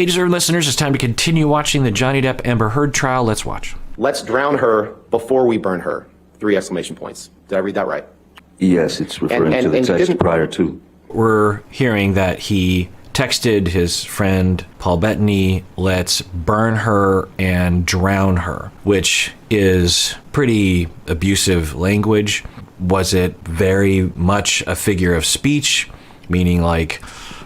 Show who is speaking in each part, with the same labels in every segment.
Speaker 1: Hey, deserving listeners, it's time to continue watching the Johnny Depp Amber Heard trial. Let's watch.
Speaker 2: Let's drown her before we burn her. 3 exclamation points. Did I read that right?
Speaker 3: Yes, it's referring to the text prior to.
Speaker 1: We're hearing that he texted his friend Paul Bettany, let's burn her and drown her, which is pretty abusive language. Was it very much a figure of speech, meaning like,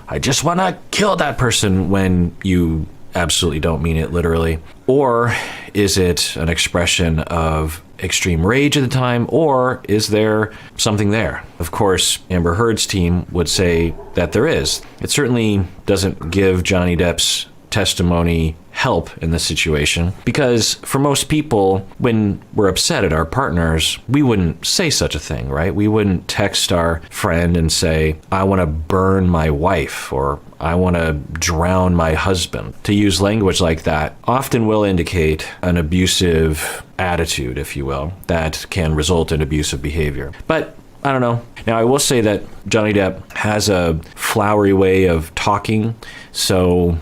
Speaker 1: I just want to kill that person, when you absolutely don't mean it literally? Or is it an expression of extreme rage at the time, or is there something there? Of course, Amber Heard's team would say that there is. It certainly doesn't give Johnny Depp's testimony help in this situation, because for most people, when we're upset at our partners, we wouldn't say such a thing, right? We wouldn't text our friend and say, I want to burn my wife, or I want to drown my husband. To use language like that often will indicate an abusive attitude, if you will, that can result in abusive behavior. But I don't know. Now, I will say that Johnny Depp has a flowery way of talking, so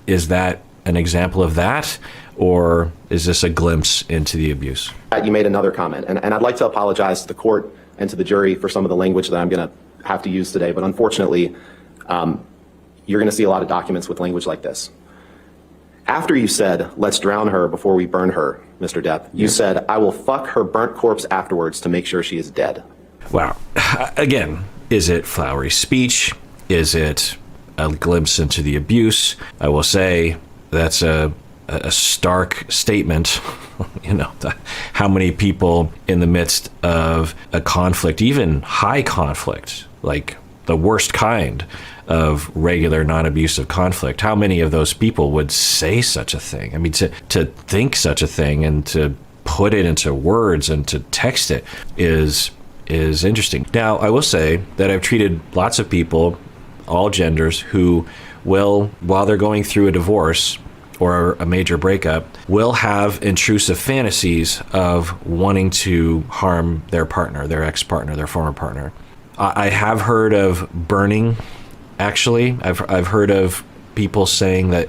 Speaker 1: is that an example of that, or is this a glimpse into the abuse?
Speaker 2: You made another comment, and I'd like to apologize to the court and to the jury for some of the language that I'm going to have to use today, but unfortunately, you're going to see a lot of documents with language like this. After you said, let's drown her before we burn her, Mr. Depp, you said, I will fuck her burnt corpse afterwards to make sure she is dead.
Speaker 1: Wow. Again, is it flowery speech? Is it a glimpse into the abuse? I will say that's a stark statement. You know, how many people in the midst of a conflict, even high conflict, like the worst kind of regular non-abusive conflict, how many of those people would say such a thing? I mean, to think such a thing and to put it into words and to text it is interesting. Now, I will say that I've treated lots of people, all genders, who will, while they're going through a divorce or a major breakup, will have intrusive fantasies of wanting to harm their partner, their ex-partner, their former partner. I have heard of burning, actually. I've heard of people saying that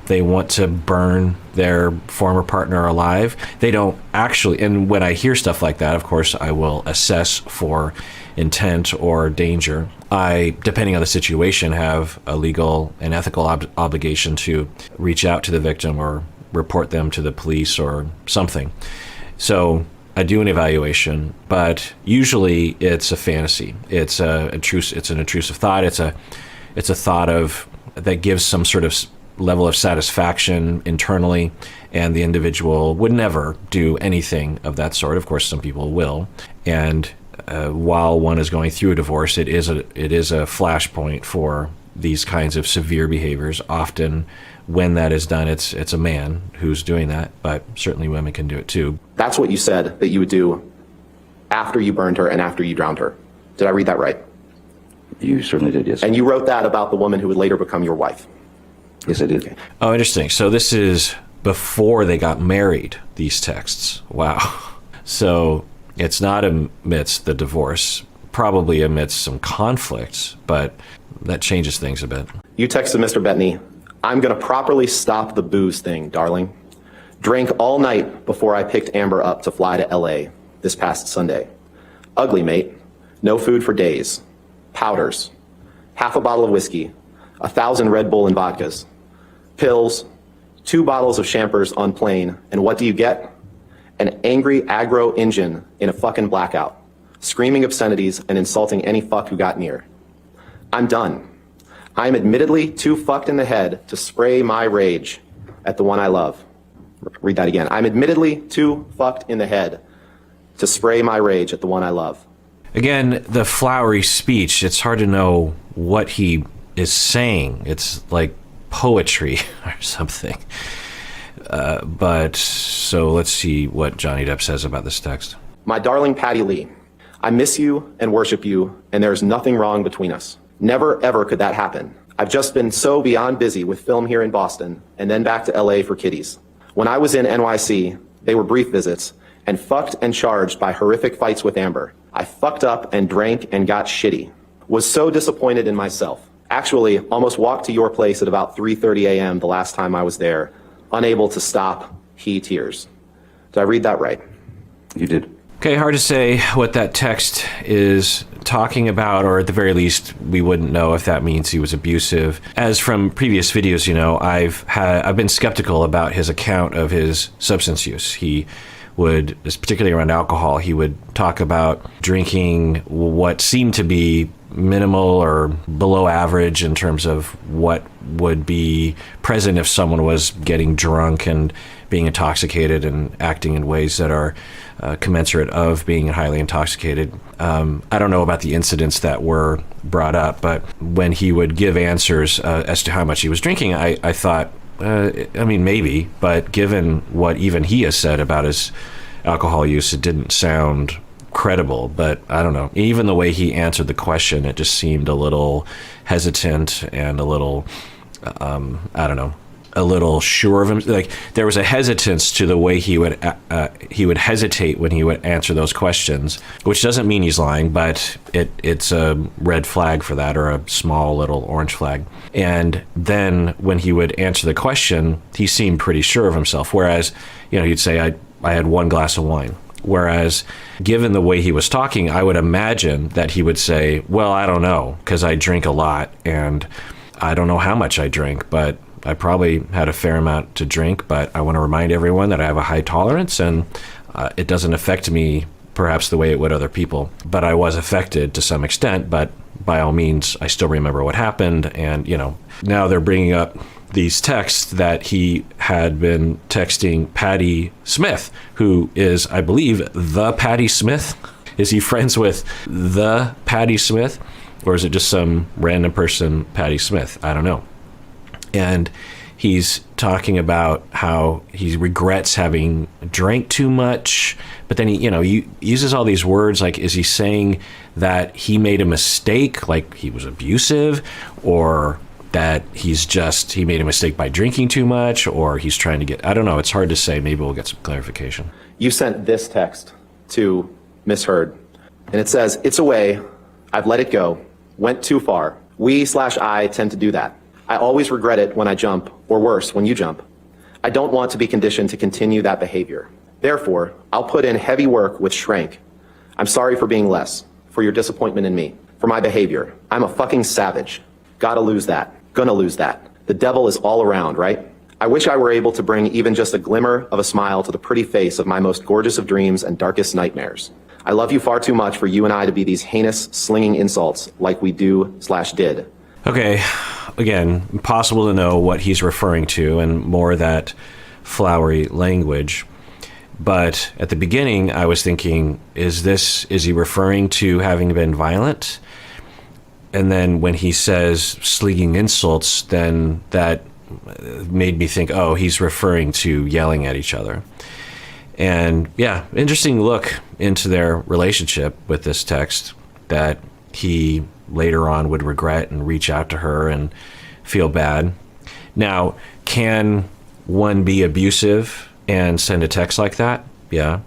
Speaker 1: they want to burn their former partner alive. They don't actually, and when I hear stuff like that, of course, I will assess for intent or danger. I, depending on the situation, have a legal and ethical obligation to reach out to the victim or report them to the police or something. So I do an evaluation, but usually it's a fantasy. It's an intrusive thought. It's a thought of that gives some sort of level of satisfaction internally, and the individual would never do anything of that sort. Of course, some people will, and while one is going through a divorce, it is a flashpoint for these kinds of severe behaviors. Often, when that is done, it's a man who's doing that, but certainly women can do it too.
Speaker 2: That's what you said that you would do after you burned her and after you drowned her. Did I read that right?
Speaker 3: You certainly did, yes.
Speaker 2: And you wrote that about the woman who would later become your wife?
Speaker 3: Yes, I did.
Speaker 2: Okay.
Speaker 1: Oh, interesting. So this is before they got married, these texts. Wow. So it's not amidst the divorce, probably amidst some conflicts, but that changes things a bit.
Speaker 2: You texted Mr. Bettany, I'm going to properly stop the booze thing, darling. Drank all night before I picked Amber up to fly to LA this past Sunday. Ugly, mate. No food for days. Powders. Half a bottle of whiskey. 1,000 Red Bull and vodkas. Pills. 2 bottles of champers on plane. And what do you get? An angry aggro engine in a fucking blackout, screaming obscenities and insulting any fuck who got near. I'm done. I'm admittedly too fucked in the head to spray my rage at the one I love. Read that again. I'm admittedly too fucked in the head to spray my rage at the one I love.
Speaker 1: Again, the flowery speech, it's hard to know what he is saying. It's like poetry or something. But so let's see what Johnny Depp says about this text.
Speaker 2: My darling Patty Lee, I miss you and worship you, and there's nothing wrong between us. Never, ever could that happen. I've just been so beyond busy with film here in Boston and then back to LA for kiddies. When I was in NYC, they were brief visits and fucked and charged by horrific fights with Amber. I fucked up and drank and got shitty. Was so disappointed in myself. Actually, almost walked to your place at about 3:30 a.m. the last time I was there, unable to stop he tears. Did I read that right?
Speaker 3: You did.
Speaker 1: Okay, hard to say what that text is talking about, or at the very least, we wouldn't know if that means he was abusive. As from previous videos, you know, I've been skeptical about his account of his substance use. He would, particularly around alcohol, he would talk about drinking what seemed to be minimal or below average in terms of what would be present if someone was getting drunk and being intoxicated and acting in ways that are commensurate of being highly intoxicated. I don't know about the incidents that were brought up, but when he would give answers as to how much he was drinking, I thought, I mean, maybe, but given what even he has said about his alcohol use, it didn't sound credible. But I don't know. Even the way he answered the question, it just seemed a little hesitant and a little, I don't know, a little sure of him. Like there was a hesitance to the way he would hesitate when he would answer those questions, which doesn't mean he's lying, but it's a red flag for that, or a small little orange flag. And then when he would answer the question, he seemed pretty sure of himself. Whereas, you know, he'd say, I had one glass of wine. Whereas, given the way he was talking, I would imagine that he would say, well, I don't know, because I drink a lot, and I don't know how much I drink, but I probably had a fair amount to drink, but I want to remind everyone that I have a high tolerance, and it doesn't affect me perhaps the way it would other people. But I was affected to some extent, but by all means, I still remember what happened. And, you know, now they're bringing up these texts that he had been texting Patty Smith, who is, I believe, the Patty Smith. Is he friends with the Patty Smith? Or is it just some random person, Patty Smith? I don't know. And he's talking about how he regrets having drank too much, but then he uses all these words. Like, is he saying that he made a mistake, like he was abusive, or that he made a mistake by drinking too much, or he's trying to get, I don't know. It's hard to say. Maybe we'll get some clarification.
Speaker 2: You sent this text to Miss Heard, and it says, "It's away. I've let it go. Went too far. I tend to do that. I always regret it when I jump, or worse, when you jump. I don't want to be conditioned to continue that behavior. Therefore, I'll put in heavy work with Shrank. I'm sorry for being less, for your disappointment in me, for my behavior. I'm a fucking savage. Gotta lose that. Gonna lose that. The devil is all around, right? I wish I were able to bring even just a glimmer of a smile to the pretty face of my most gorgeous of dreams and darkest nightmares. I love you far too much for you and I to be these heinous, slinging insults like we do/did."
Speaker 1: Okay, again, impossible to know what he's referring to, and more that flowery language. But at the beginning, I was thinking, is he referring to having been violent? And then when he says slinging insults, then that made me think, oh, he's referring to yelling at each other. And yeah, interesting look into their relationship with this text, that he later on would regret and reach out to her and feel bad. Now, can one be abusive and send a text like that? Yeah.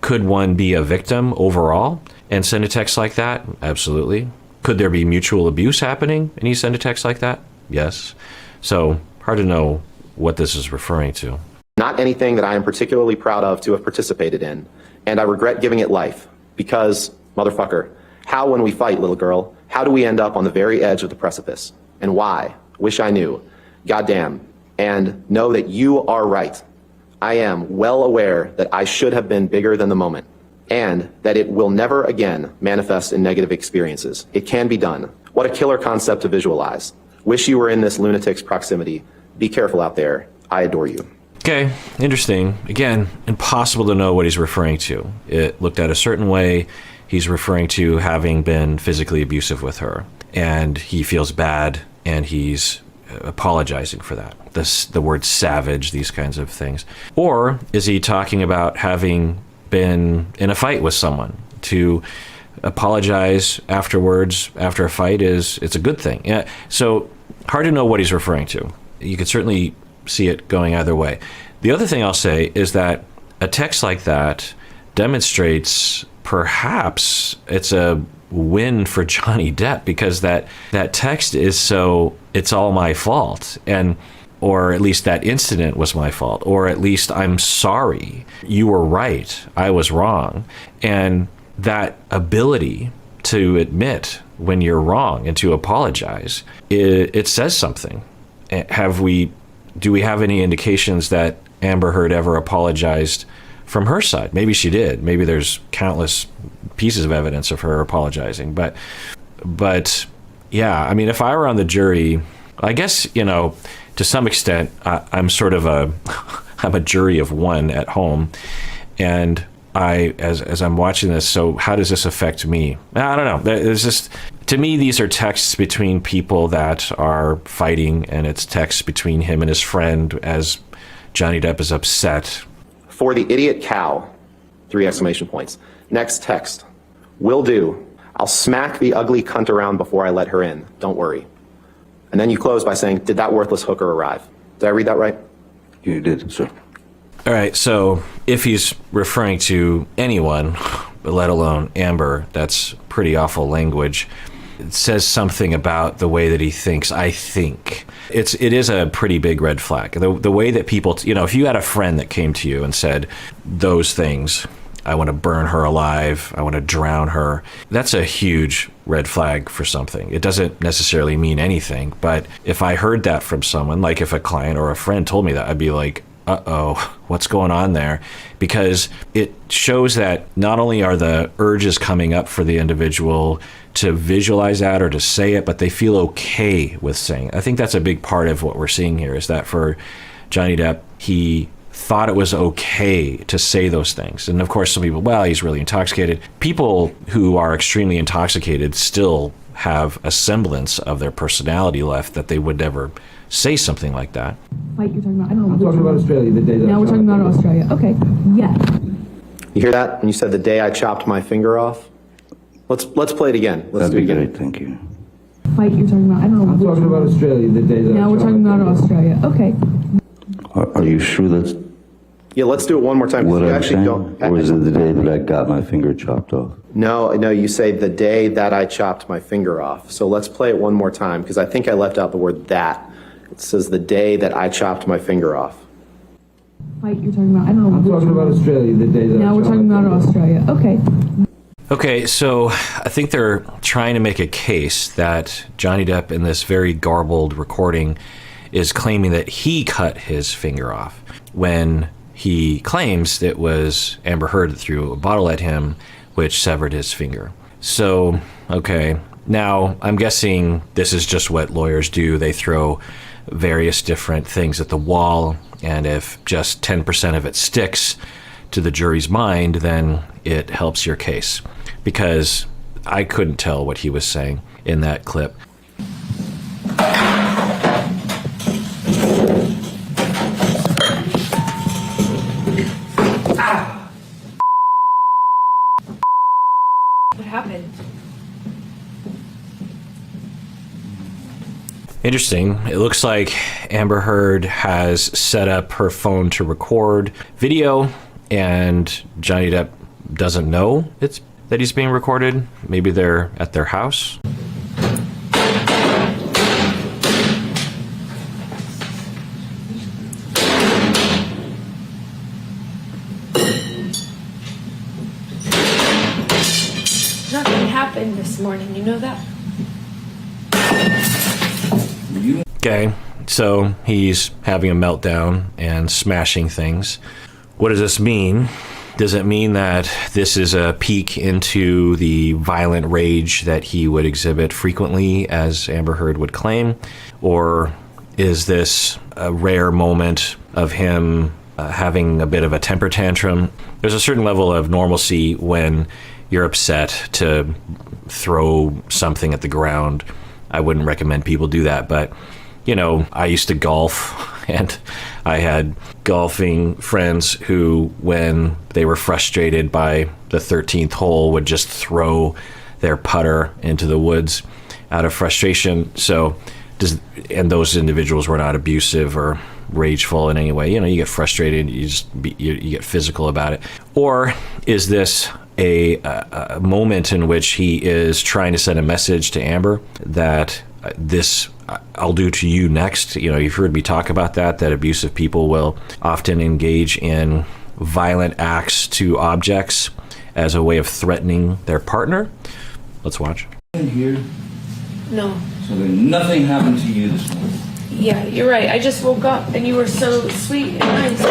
Speaker 1: Could one be a victim overall and send a text like that? Absolutely. Could there be mutual abuse happening and you send a text like that? Yes. So hard to know what this is referring to.
Speaker 2: Not anything that I am particularly proud of to have participated in, and I regret giving it life, because, motherfucker, how when we fight, little girl, how do we end up on the very edge of the precipice? And why? Wish I knew. Goddamn. And know that you are right. I am well aware that I should have been bigger than the moment, and that it will never again manifest in negative experiences. It can be done. What a killer concept to visualize. Wish you were in this lunatic's proximity. Be careful out there. I adore you.
Speaker 1: Okay, interesting. Again, impossible to know what he's referring to. It looked at a certain way. He's referring to having been physically abusive with her, and he feels bad, and he's apologizing for that. The word savage, these kinds of things. Or is he talking about having been in a fight with someone? To apologize afterwards, after a fight, it's a good thing. Yeah. So hard to know what he's referring to. You could certainly see it going either way. The other thing I'll say is that a text like that demonstrates perhaps it's a win for Johnny Depp, because that text is so, it's all my fault, and or at least that incident was my fault, or at least I'm sorry, you were right, I was wrong. And that ability to admit when you're wrong and to apologize, it says something. Do we have any indications that Amber Heard ever apologized from her side? Maybe she did. Maybe there's countless pieces of evidence of her apologizing. But yeah, I mean, if I were on the jury, I guess, to some extent, I'm sort of I'm a jury of one at home, and as I'm watching this, so how does this affect me? I don't know. There's just, to me, these are texts between people that are fighting, and it's texts between him and his friend as Johnny Depp is upset.
Speaker 2: For the idiot cow, 3 exclamation points. Next text. Will do. I'll smack the ugly cunt around before I let her in. Don't worry. And then you close by saying, did that worthless hooker arrive? Did I read that right?
Speaker 3: You did, sir.
Speaker 1: All right, so if he's referring to anyone, let alone Amber, that's pretty awful language. It says something about the way that he thinks, I think. It is a pretty big red flag. The way that people, if you had a friend that came to you and said those things, I want to burn her alive, I want to drown her, that's a huge red flag for something. It doesn't necessarily mean anything, but if I heard that from someone, like if a client or a friend told me that, I'd be like, uh-oh, what's going on there? Because it shows that not only are the urges coming up for the individual to visualize that or to say it, but they feel okay with saying it. I think that's a big part of what we're seeing here, is that for Johnny Depp, he thought it was okay to say those things. And of course, some people, well, he's really intoxicated. People who are extremely intoxicated still have a semblance of their personality left, that they would never say something like that.
Speaker 4: Fight you're talking about? I don't know.
Speaker 5: I'm talking about Australia, the day that
Speaker 4: Now we're talking about Australia. Okay. Yeah.
Speaker 2: You hear that? When you said the day I chopped my finger off? Let's play it again. Let's
Speaker 3: That'd
Speaker 2: do it
Speaker 3: be
Speaker 2: again.
Speaker 3: great, thank you.
Speaker 4: Fight you're talking about? I don't know.
Speaker 5: I'm talking about Australia, the day that
Speaker 4: Now we're talking about Australia. Okay.
Speaker 3: Are you sure that's
Speaker 2: Yeah, let's do it one more time.
Speaker 3: what
Speaker 2: You
Speaker 3: I'm
Speaker 2: actually
Speaker 3: saying?
Speaker 2: don't.
Speaker 3: Or is it the day that I got my finger chopped off?
Speaker 2: No, you say the day that I chopped my finger off. So let's play it one more time, because I think I left out the word that. It says the day that I chopped my finger off.
Speaker 4: Fight you're talking about? I don't know.
Speaker 5: I'm talking about Australia, the day that
Speaker 4: Now we're talking about Australia. Okay.
Speaker 1: Okay, so I think they're trying to make a case that Johnny Depp, in this very garbled recording, is claiming that he cut his finger off, when he claims it was Amber Heard that threw a bottle at him, which severed his finger. So, okay, now I'm guessing this is just what lawyers do. They throw various different things at the wall, and if just 10% of it sticks to the jury's mind, then it helps your case. Because I couldn't tell what he was saying in that clip.
Speaker 6: What happened?
Speaker 1: Interesting. It looks like Amber Heard has set up her phone to record video, and Johnny Depp doesn't know that he's being recorded. Maybe they're at their house.
Speaker 6: Nothing happened this morning, you know that?
Speaker 1: Okay, so he's having a meltdown and smashing things. What does this mean? Does it mean that this is a peek into the violent rage that he would exhibit frequently, as Amber Heard would claim? Or is this a rare moment of him having a bit of a temper tantrum? There's a certain level of normalcy when you're upset to throw something at the ground. I wouldn't recommend people do that, but I used to golf, and I had golfing friends who, when they were frustrated by the 13th hole, would just throw their putter into the woods out of frustration. And those individuals were not abusive or rageful in any way. You get frustrated, you get physical about it. Or is this a moment in which he is trying to send a message to Amber that this I'll do to you next. You know, you've heard me talk about that abusive people will often engage in violent acts to objects as a way of threatening their partner. Let's watch.
Speaker 7: In here,
Speaker 6: No.
Speaker 7: so that nothing happened to you this morning.
Speaker 6: Yeah, you're right. I just woke up and you were so sweet and nice.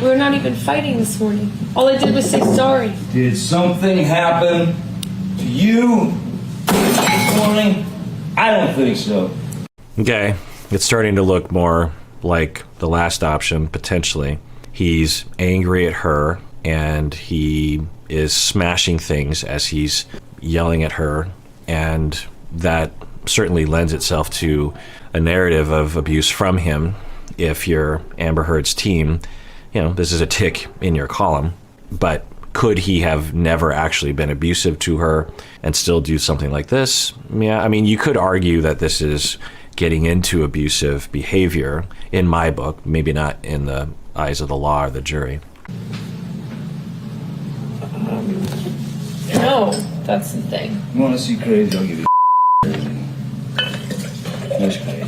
Speaker 6: We were not even fighting this morning. All I did was say sorry.
Speaker 7: Did something happen to you this morning? I don't think so.
Speaker 1: Okay, it's starting to look more like the last option, potentially. He's angry at her, and he is smashing things as he's yelling at her, and that certainly lends itself to a narrative of abuse from him. If you're Amber Heard's team, you know, this is a tick in your column, but could he have never actually been abusive to her and still do something like this? Yeah, I mean, you could argue that this is getting into abusive behavior in my book, maybe not in the eyes of the law or the jury.
Speaker 6: No, that's the thing.
Speaker 7: You want to see crazy? I'll give you crazy. That's crazy.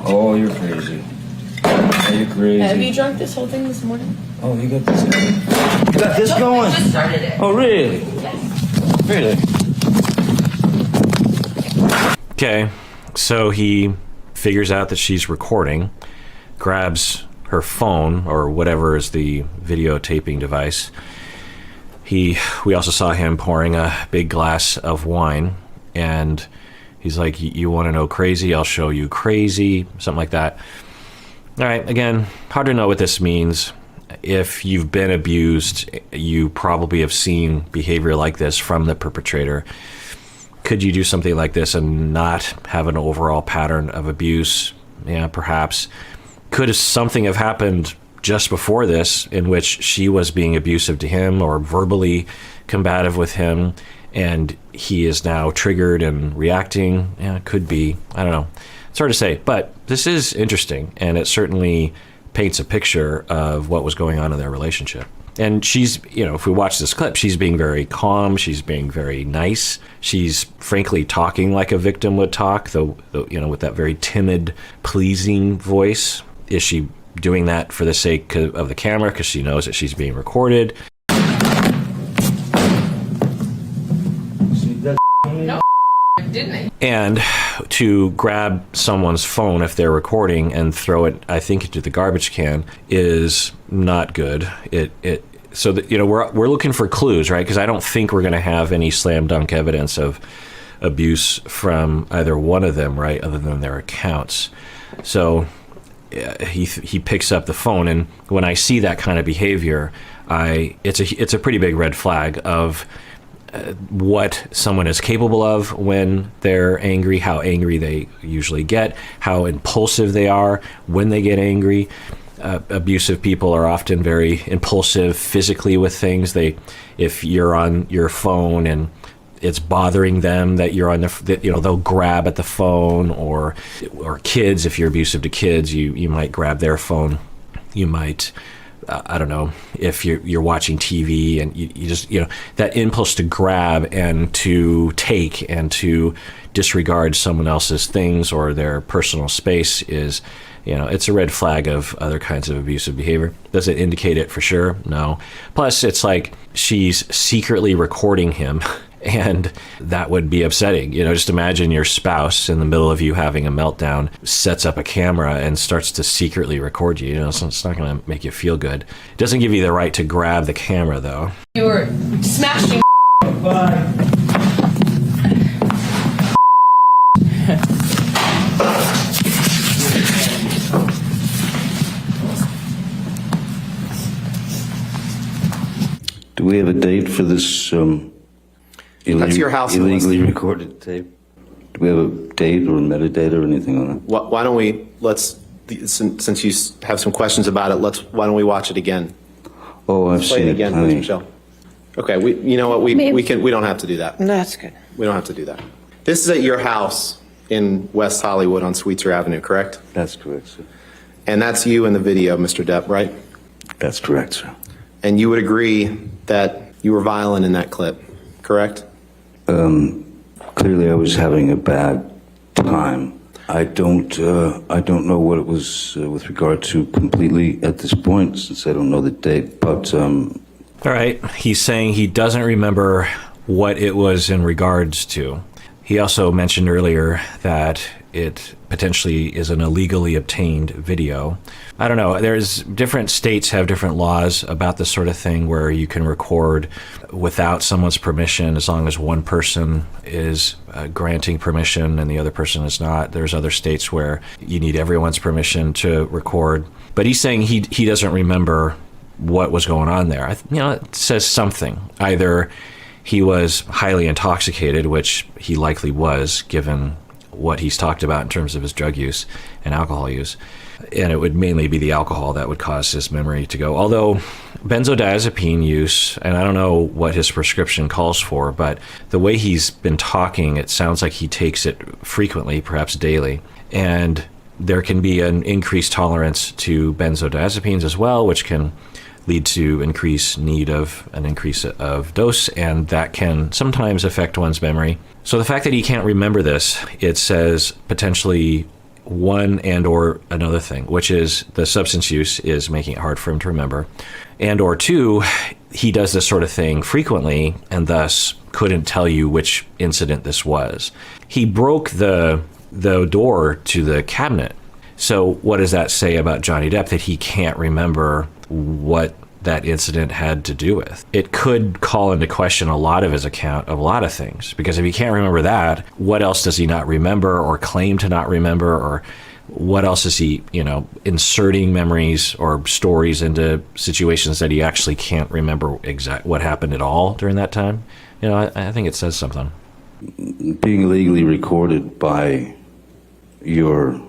Speaker 7: Oh, you're crazy. Oh, you're crazy.
Speaker 6: Have you drunk this whole thing this morning?
Speaker 7: Oh, you got this going. You got this going.
Speaker 6: I just started it.
Speaker 7: Oh, really?
Speaker 6: Yes.
Speaker 7: Really?
Speaker 1: Okay, so he figures out that she's recording, grabs her phone or whatever is the videotaping device. We also saw him pouring a big glass of wine, and he's like, you want to know crazy? I'll show you crazy, something like that. All right, again, hard to know what this means. If you've been abused, you probably have seen behavior like this from the perpetrator. Could you do something like this and not have an overall pattern of abuse? Yeah, perhaps. Could something have happened just before this in which she was being abusive to him or verbally combative with him, and he is now triggered and reacting? Yeah, it could be. I don't know. It's hard to say, but this is interesting, and it certainly paints a picture of what was going on in their relationship. And she's, you know, if we watch this clip, she's being very calm. She's being very nice. She's frankly talking like a victim would talk, though you know, with that very timid, pleasing voice. Is she doing that for the sake of the camera because she knows that she's being recorded?
Speaker 7: See that?
Speaker 6: Didn't I?
Speaker 1: And to grab someone's phone if they're recording and throw it, I think, into the garbage can is not good. So that, you know, we're looking for clues, right? Because I don't think we're going to have any slam dunk evidence of abuse from either one of them, right? Other than their accounts. So he picks up the phone, and when I see that kind of behavior, it's a pretty big red flag of what someone is capable of when they're angry, how angry they usually get, how impulsive they are when they get angry. Abusive people are often very impulsive physically with things. If you're on your phone and it's bothering them that you're on they'll grab at the phone, or kids, if you're abusive to kids, you might grab their phone. You might, I don't know, if you're watching TV and you just, you know, that impulse to grab and to take and to disregard someone else's things or their personal space is, you know, it's a red flag of other kinds of abusive behavior. Does it indicate it for sure? No. Plus, it's like she's secretly recording him, and that would be upsetting. You know, just imagine your spouse in the middle of you having a meltdown sets up a camera and starts to secretly record you. You know, so it's not going to make you feel good. It doesn't give you the right to grab the camera, though.
Speaker 6: You were smashing.
Speaker 7: Bye.
Speaker 3: Do we have a date for this
Speaker 2: That's your house,
Speaker 3: illegally
Speaker 2: Melissa.
Speaker 3: recorded tape? Do we have a date or metadata or anything on that?
Speaker 2: Why don't we, since you have some questions about it, why don't we watch it again?
Speaker 3: Oh, I've
Speaker 2: Play
Speaker 3: seen
Speaker 2: it
Speaker 3: it.
Speaker 2: again,
Speaker 3: I
Speaker 2: please,
Speaker 3: mean,
Speaker 2: Michelle. Okay, you know what, we don't have to do that.
Speaker 8: That's good.
Speaker 2: We don't have to do that. This is at your house in West Hollywood on Sweetser Avenue, correct?
Speaker 3: That's correct, sir.
Speaker 2: And that's you in the video, Mr. Depp, right?
Speaker 3: That's correct, sir.
Speaker 2: And you would agree that you were violent in that clip, correct?
Speaker 3: Clearly, I was having a bad time. I don't know what it was with regard to completely at this point, since I don't know the date. But
Speaker 1: All right. He's saying he doesn't remember what it was in regards to. He also mentioned earlier that it potentially is an illegally obtained video. I don't know. There's different states have different laws about this sort of thing where you can record without someone's permission as long as one person is granting permission and the other person is not. There's other states where you need everyone's permission to record. But he's saying he doesn't remember what was going on there. It says something. Either he was highly intoxicated, which he likely was, given what he's talked about in terms of his drug use and alcohol use. And it would mainly be the alcohol that would cause his memory to go. Although benzodiazepine use, and I don't know what his prescription calls for, but the way he's been talking, it sounds like he takes it frequently, perhaps daily. And there can be an increased tolerance to benzodiazepines as well, which can lead to increased need of an increase of dose, and that can sometimes affect one's memory. So the fact that he can't remember this, it says potentially one and or another thing, which is the substance use is making it hard for him to remember, and or two, he does this sort of thing frequently and thus couldn't tell you which incident this was. He broke the door to the cabinet. So what does that say about Johnny Depp, that he can't remember what that incident had to do with? It could call into question a lot of his account of a lot of things, because if he can't remember that, what else does he not remember or claim to not remember, or what else is he, inserting memories or stories into situations that he actually can't remember exact what happened at all during that time? I think it says something.
Speaker 3: being illegally recorded by your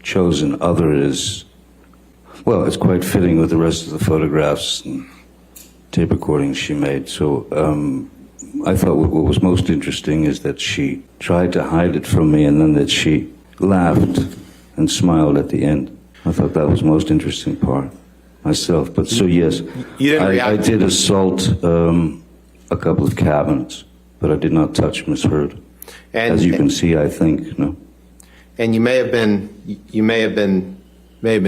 Speaker 3: chosen other is, well, it's quite fitting with the rest of the photographs and tape recordings she made. So I thought what was most interesting is that she tried to hide it from me, and then that she laughed and smiled at the end. I thought that was the most interesting part myself. But so yes,
Speaker 2: You didn't react.
Speaker 3: I did assault a couple of cabinets, but I did not touch Miss Heard.
Speaker 2: And,
Speaker 3: As you can see, I think, no.
Speaker 2: And you may have been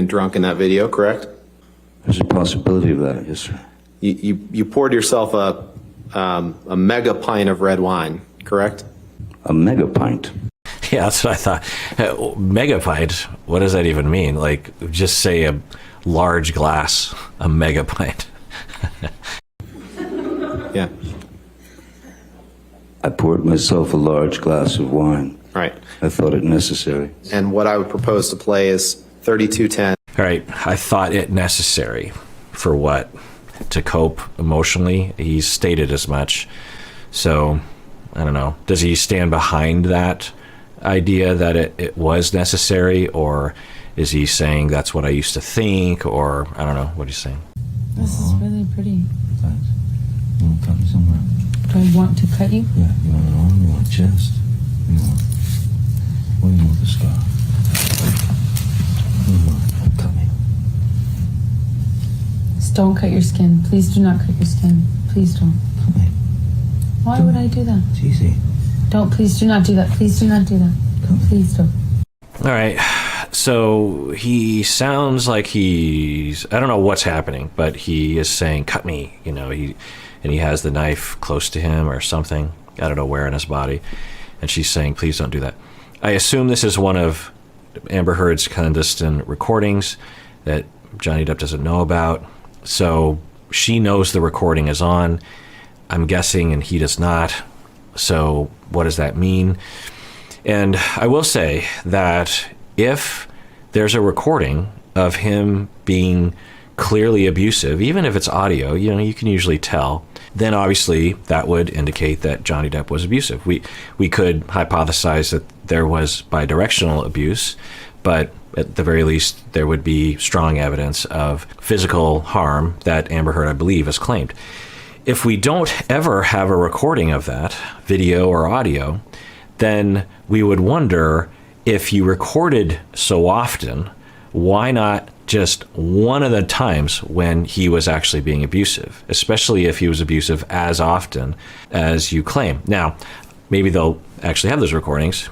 Speaker 2: drunk in that video, correct?
Speaker 3: There's a possibility of that, yes, sir.
Speaker 2: You poured yourself a mega pint of red wine, correct?
Speaker 3: A mega pint.
Speaker 1: Yeah, that's what I thought. Megapint, what does that even mean? Like, just say a large glass, a megapint.
Speaker 2: Yeah.
Speaker 3: I poured myself a large glass of wine.
Speaker 2: Right.
Speaker 3: I thought it necessary.
Speaker 2: And what I would propose to play is 3210.
Speaker 1: All right, I thought it necessary for what? To cope emotionally? He's stated as much. So, I don't know. Does he stand behind that idea that it was necessary, or is he saying that's what I used to think, or I don't know what he's saying?
Speaker 4: This is really pretty.
Speaker 7: Thanks. You want to cut me somewhere?
Speaker 4: Do I want to cut you?
Speaker 7: Yeah, you want an arm, you want a chest? You want... What do you want with the scar? What do you want? Cut me.
Speaker 4: Just don't cut your skin. Please do not cut your skin. Please don't.
Speaker 7: Cut me.
Speaker 4: Why would I do that?
Speaker 7: It's easy.
Speaker 4: Don't. Please do not do that. Please do not do that. Please don't.
Speaker 1: All right, so he sounds like he's, I don't know what's happening, but he is saying, cut me, and he has the knife close to him or something. I don't know where in his body. And she's saying, please don't do that. I assume this is one of Amber Heard's clandestine recordings that Johnny Depp doesn't know about. So she knows the recording is on, I'm guessing, and he does not. So what does that mean? And I will say that if there's a recording of him being clearly abusive, even if it's audio, you can usually tell, then obviously that would indicate that Johnny Depp was abusive. We could hypothesize that there was bidirectional abuse, but at the very least, there would be strong evidence of physical harm that Amber Heard, I believe, has claimed. If we don't ever have a recording of that, video or audio, then we would wonder, if you recorded so often, why not just one of the times when he was actually being abusive, especially if he was abusive as often as you claim? Now, maybe they'll actually have those recordings.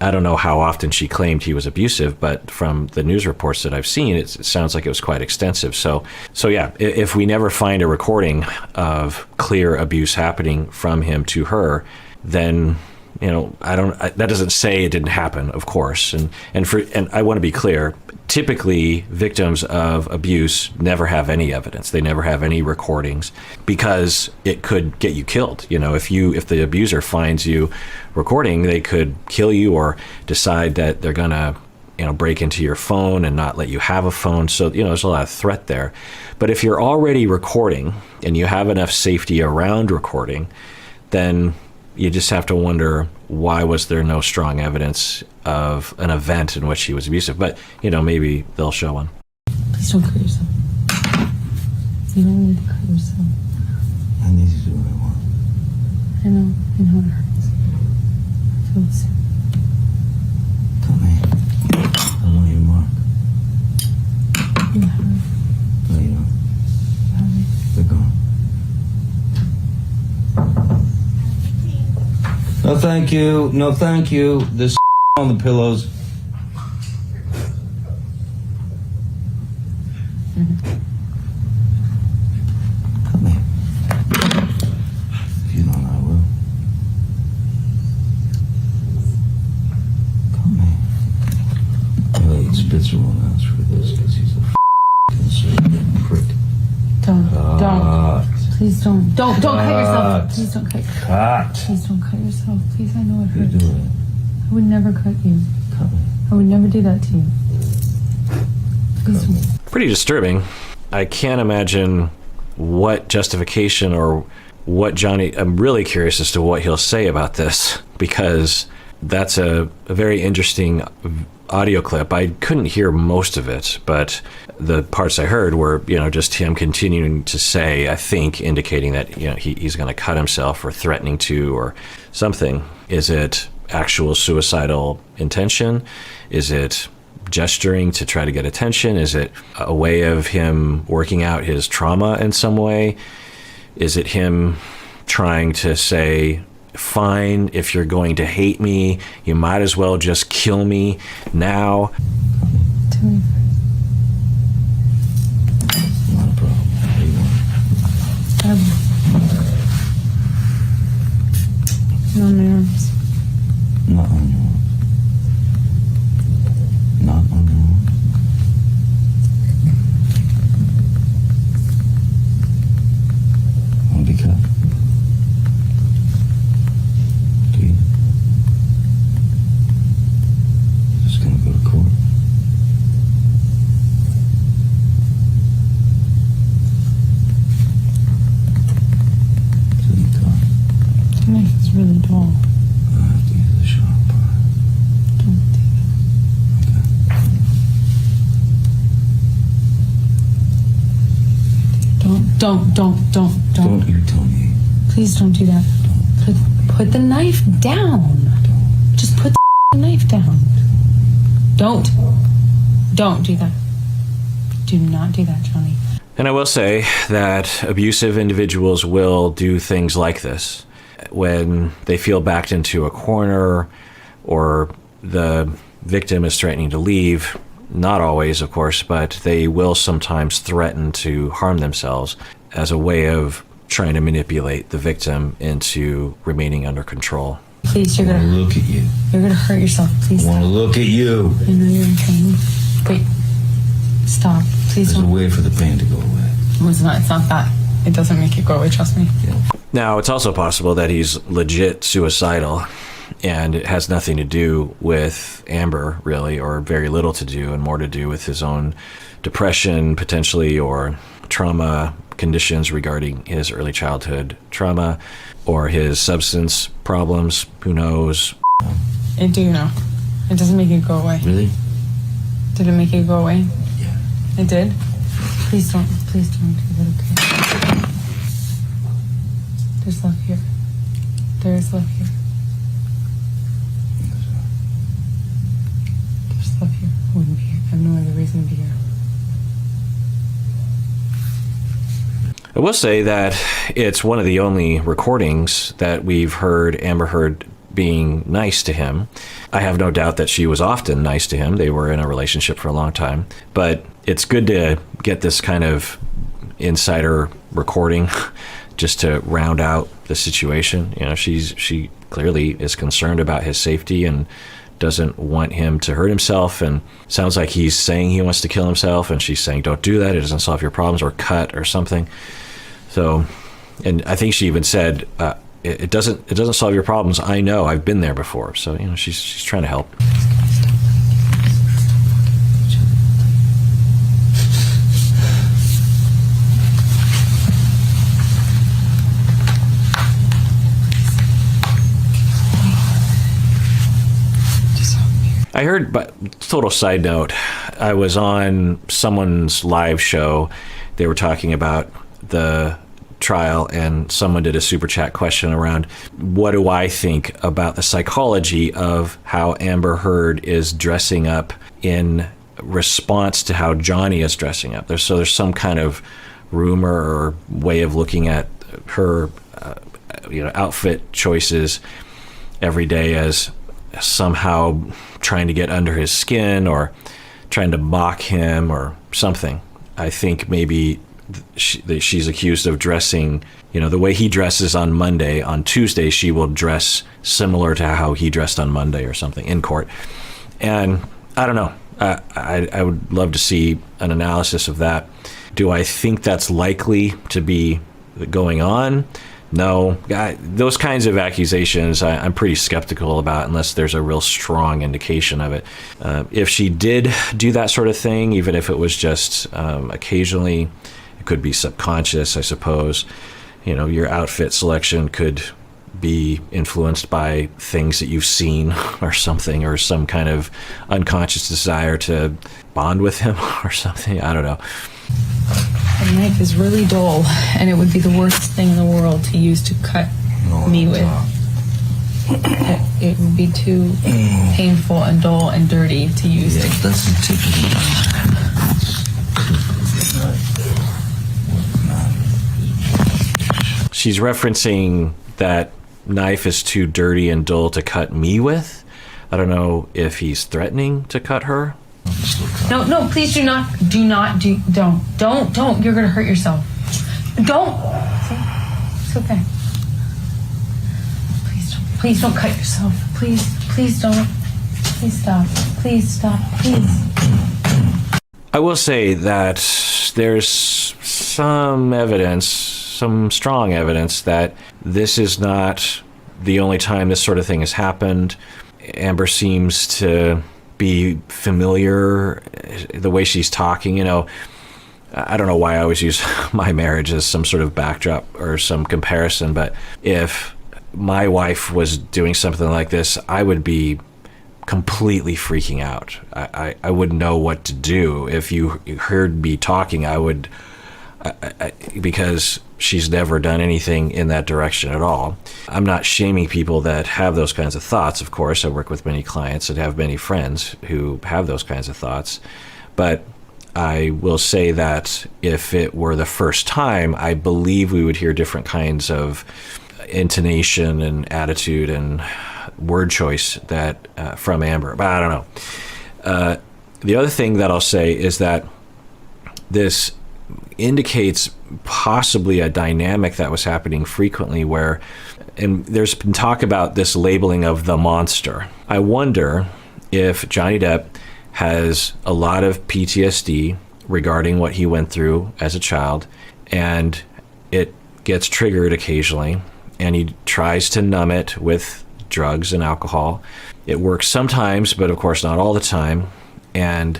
Speaker 1: I don't know how often she claimed he was abusive, but from the news reports that I've seen, it sounds like it was quite extensive. So yeah, if we never find a recording of clear abuse happening from him to her, then, you know, that doesn't say it didn't happen, of course. And I want to be clear, typically victims of abuse never have any evidence. They never have any recordings because it could get you killed. You know, if the abuser finds you recording, they could kill you or decide that they're going to, you know, break into your phone and not let you have a phone. So, you know, there's a lot of threat there. But if you're already recording and you have enough safety around recording, then you just have to wonder, why was there no strong evidence of an event in which he was abusive? But, you know, maybe they'll show one.
Speaker 4: Please don't cut yourself. You don't need to cut yourself.
Speaker 3: I need to do what I want.
Speaker 4: I know it hurts. I feel the same.
Speaker 3: Come here. I want your mark.
Speaker 4: You have it.
Speaker 3: No, you don't.
Speaker 4: You have it.
Speaker 3: They're gone. No, thank you. No, thank you. There's on the pillows. Come here. If you don't, I will. Come here. Well, Spitzer won't answer for this because he's a conservative prick.
Speaker 4: Don't. Please don't. Don't cut yourself. Please don't cut.
Speaker 3: Cut.
Speaker 4: Please don't cut yourself. Please, I know it
Speaker 3: You
Speaker 4: hurts.
Speaker 3: do it.
Speaker 4: I would never cut you.
Speaker 3: Cut me.
Speaker 4: I would never do that to you. Please
Speaker 3: Cut me.
Speaker 4: don't.
Speaker 1: Pretty disturbing. I can't imagine what justification or what Johnny... I'm really curious as to what he'll say about this, because that's a very interesting audio clip. I couldn't hear most of it, but the parts I heard were, you know, just him continuing to say, I think, indicating that, you know, he's going to cut himself or threatening to or something. Is it actual suicidal intention? Is it gesturing to try to get attention? Is it a way of him working out his trauma in some way? Is it him trying to say, fine, if you're going to hate me, you might as well just kill me now?
Speaker 4: Tell me
Speaker 3: Not a problem. How do you want
Speaker 4: first. No, my arms.
Speaker 3: it? Not on your arms. Not on your arms. Want to be cut? Do you? Just gonna go to court? Isn't it tough?
Speaker 4: To me, it's really dull.
Speaker 3: I have to use the sharp part.
Speaker 4: Don't do that. Don't.
Speaker 3: You tell me.
Speaker 4: Please don't do that. Put the knife down. Just put the knife down. Don't do that. Do not do that, Johnny.
Speaker 1: And I will say that abusive individuals will do things like this when they feel backed into a corner or the victim is threatening to leave. Not always, of course, but they will sometimes threaten to harm themselves as a way of trying to manipulate the victim into remaining under control.
Speaker 4: Please,
Speaker 3: I
Speaker 4: you're
Speaker 3: want to
Speaker 4: gonna
Speaker 3: look at you.
Speaker 4: hurt yourself. Please
Speaker 3: I want to
Speaker 4: stop.
Speaker 3: look at you.
Speaker 4: I know you're in pain. Wait. Stop. Please
Speaker 3: There's a
Speaker 4: don't.
Speaker 3: way for the pain to go away.
Speaker 4: It's not that. It doesn't make it go away, trust me.
Speaker 1: Now, it's also possible that he's legit suicidal and it has nothing to do with Amber, really, or very little to do, and more to do with his own depression, potentially, or trauma conditions regarding his early childhood trauma, or his substance problems. Who knows?
Speaker 4: I do know. It doesn't make it go away.
Speaker 3: Really?
Speaker 4: Did it make it go away?
Speaker 3: Yeah.
Speaker 4: It did? Please don't do that, okay? There's love here. There is love here. There's love here. I wouldn't be here. I have no other reason to be
Speaker 1: I will say that it's one of the only recordings that we've heard Amber Heard being nice to him. I have no doubt that she was often nice to him. They were in a relationship for a long time. But it's good to get this kind of insider recording just to round out the situation. You know, she clearly is concerned about his safety and doesn't want him to hurt himself, and sounds like he's saying he wants to kill himself, and she's saying, don't do that, it doesn't solve your problems, or cut or something. So, and I think she even said, it doesn't solve your problems. I know, I've been there before. So, you know, she's trying to help. I heard, but total side note, I was on someone's live show. They were talking about the trial, and someone did a super chat question around, what do I think about the psychology of how Amber Heard is dressing up in response to how Johnny is dressing up? There's some kind of rumor or way of looking at her, outfit choices every day as somehow trying to get under his skin or trying to mock him or something. I think maybe she's accused of dressing, the way he dresses on Monday. On Tuesday, she will dress similar to how he dressed on Monday or something in court. And I don't know. I would love to see an analysis of that. Do I think that's likely to be going on? No, those kinds of accusations I'm pretty skeptical about unless there's a real strong indication of it. If she did do that sort of thing, even if it was just occasionally, it could be subconscious, I suppose. Your outfit selection could be influenced by things that you've seen or something, or some kind of unconscious desire to bond with him or something. I don't know.
Speaker 4: The knife is really dull, and it would be the worst thing in the world to use to cut me with. It would be too painful and dull and dirty to use.
Speaker 7: Yeah, it doesn't typically.
Speaker 1: She's referencing that knife is too dirty and dull to cut me with. I don't know if he's threatening to cut her.
Speaker 4: No, please don't. You're gonna hurt yourself. Don't. It's okay. Please don't cut yourself. Please don't. Please stop.
Speaker 1: I will say that there's some strong evidence that this is not the only time this sort of thing has happened. Amber seems to be familiar, the way she's talking. I don't know why I always use my marriage as some sort of backdrop or some comparison, but if my wife was doing something like this, I would be completely freaking out. I wouldn't know what to do. If you heard me talking, I would, because she's never done anything in that direction at all. I'm not shaming people that have those kinds of thoughts, of course. I work with many clients and have many friends who have those kinds of thoughts. But I will say that if it were the first time, I believe we would hear different kinds of intonation and attitude and word choice that from Amber. But I don't know. The other thing that I'll say is that this indicates possibly a dynamic that was happening frequently where, and there's been talk about this labeling of the monster. I wonder if Johnny Depp has a lot of PTSD regarding what he went through as a child, and it gets triggered occasionally, and he tries to numb it with drugs and alcohol. It works sometimes, but of course not all the time. And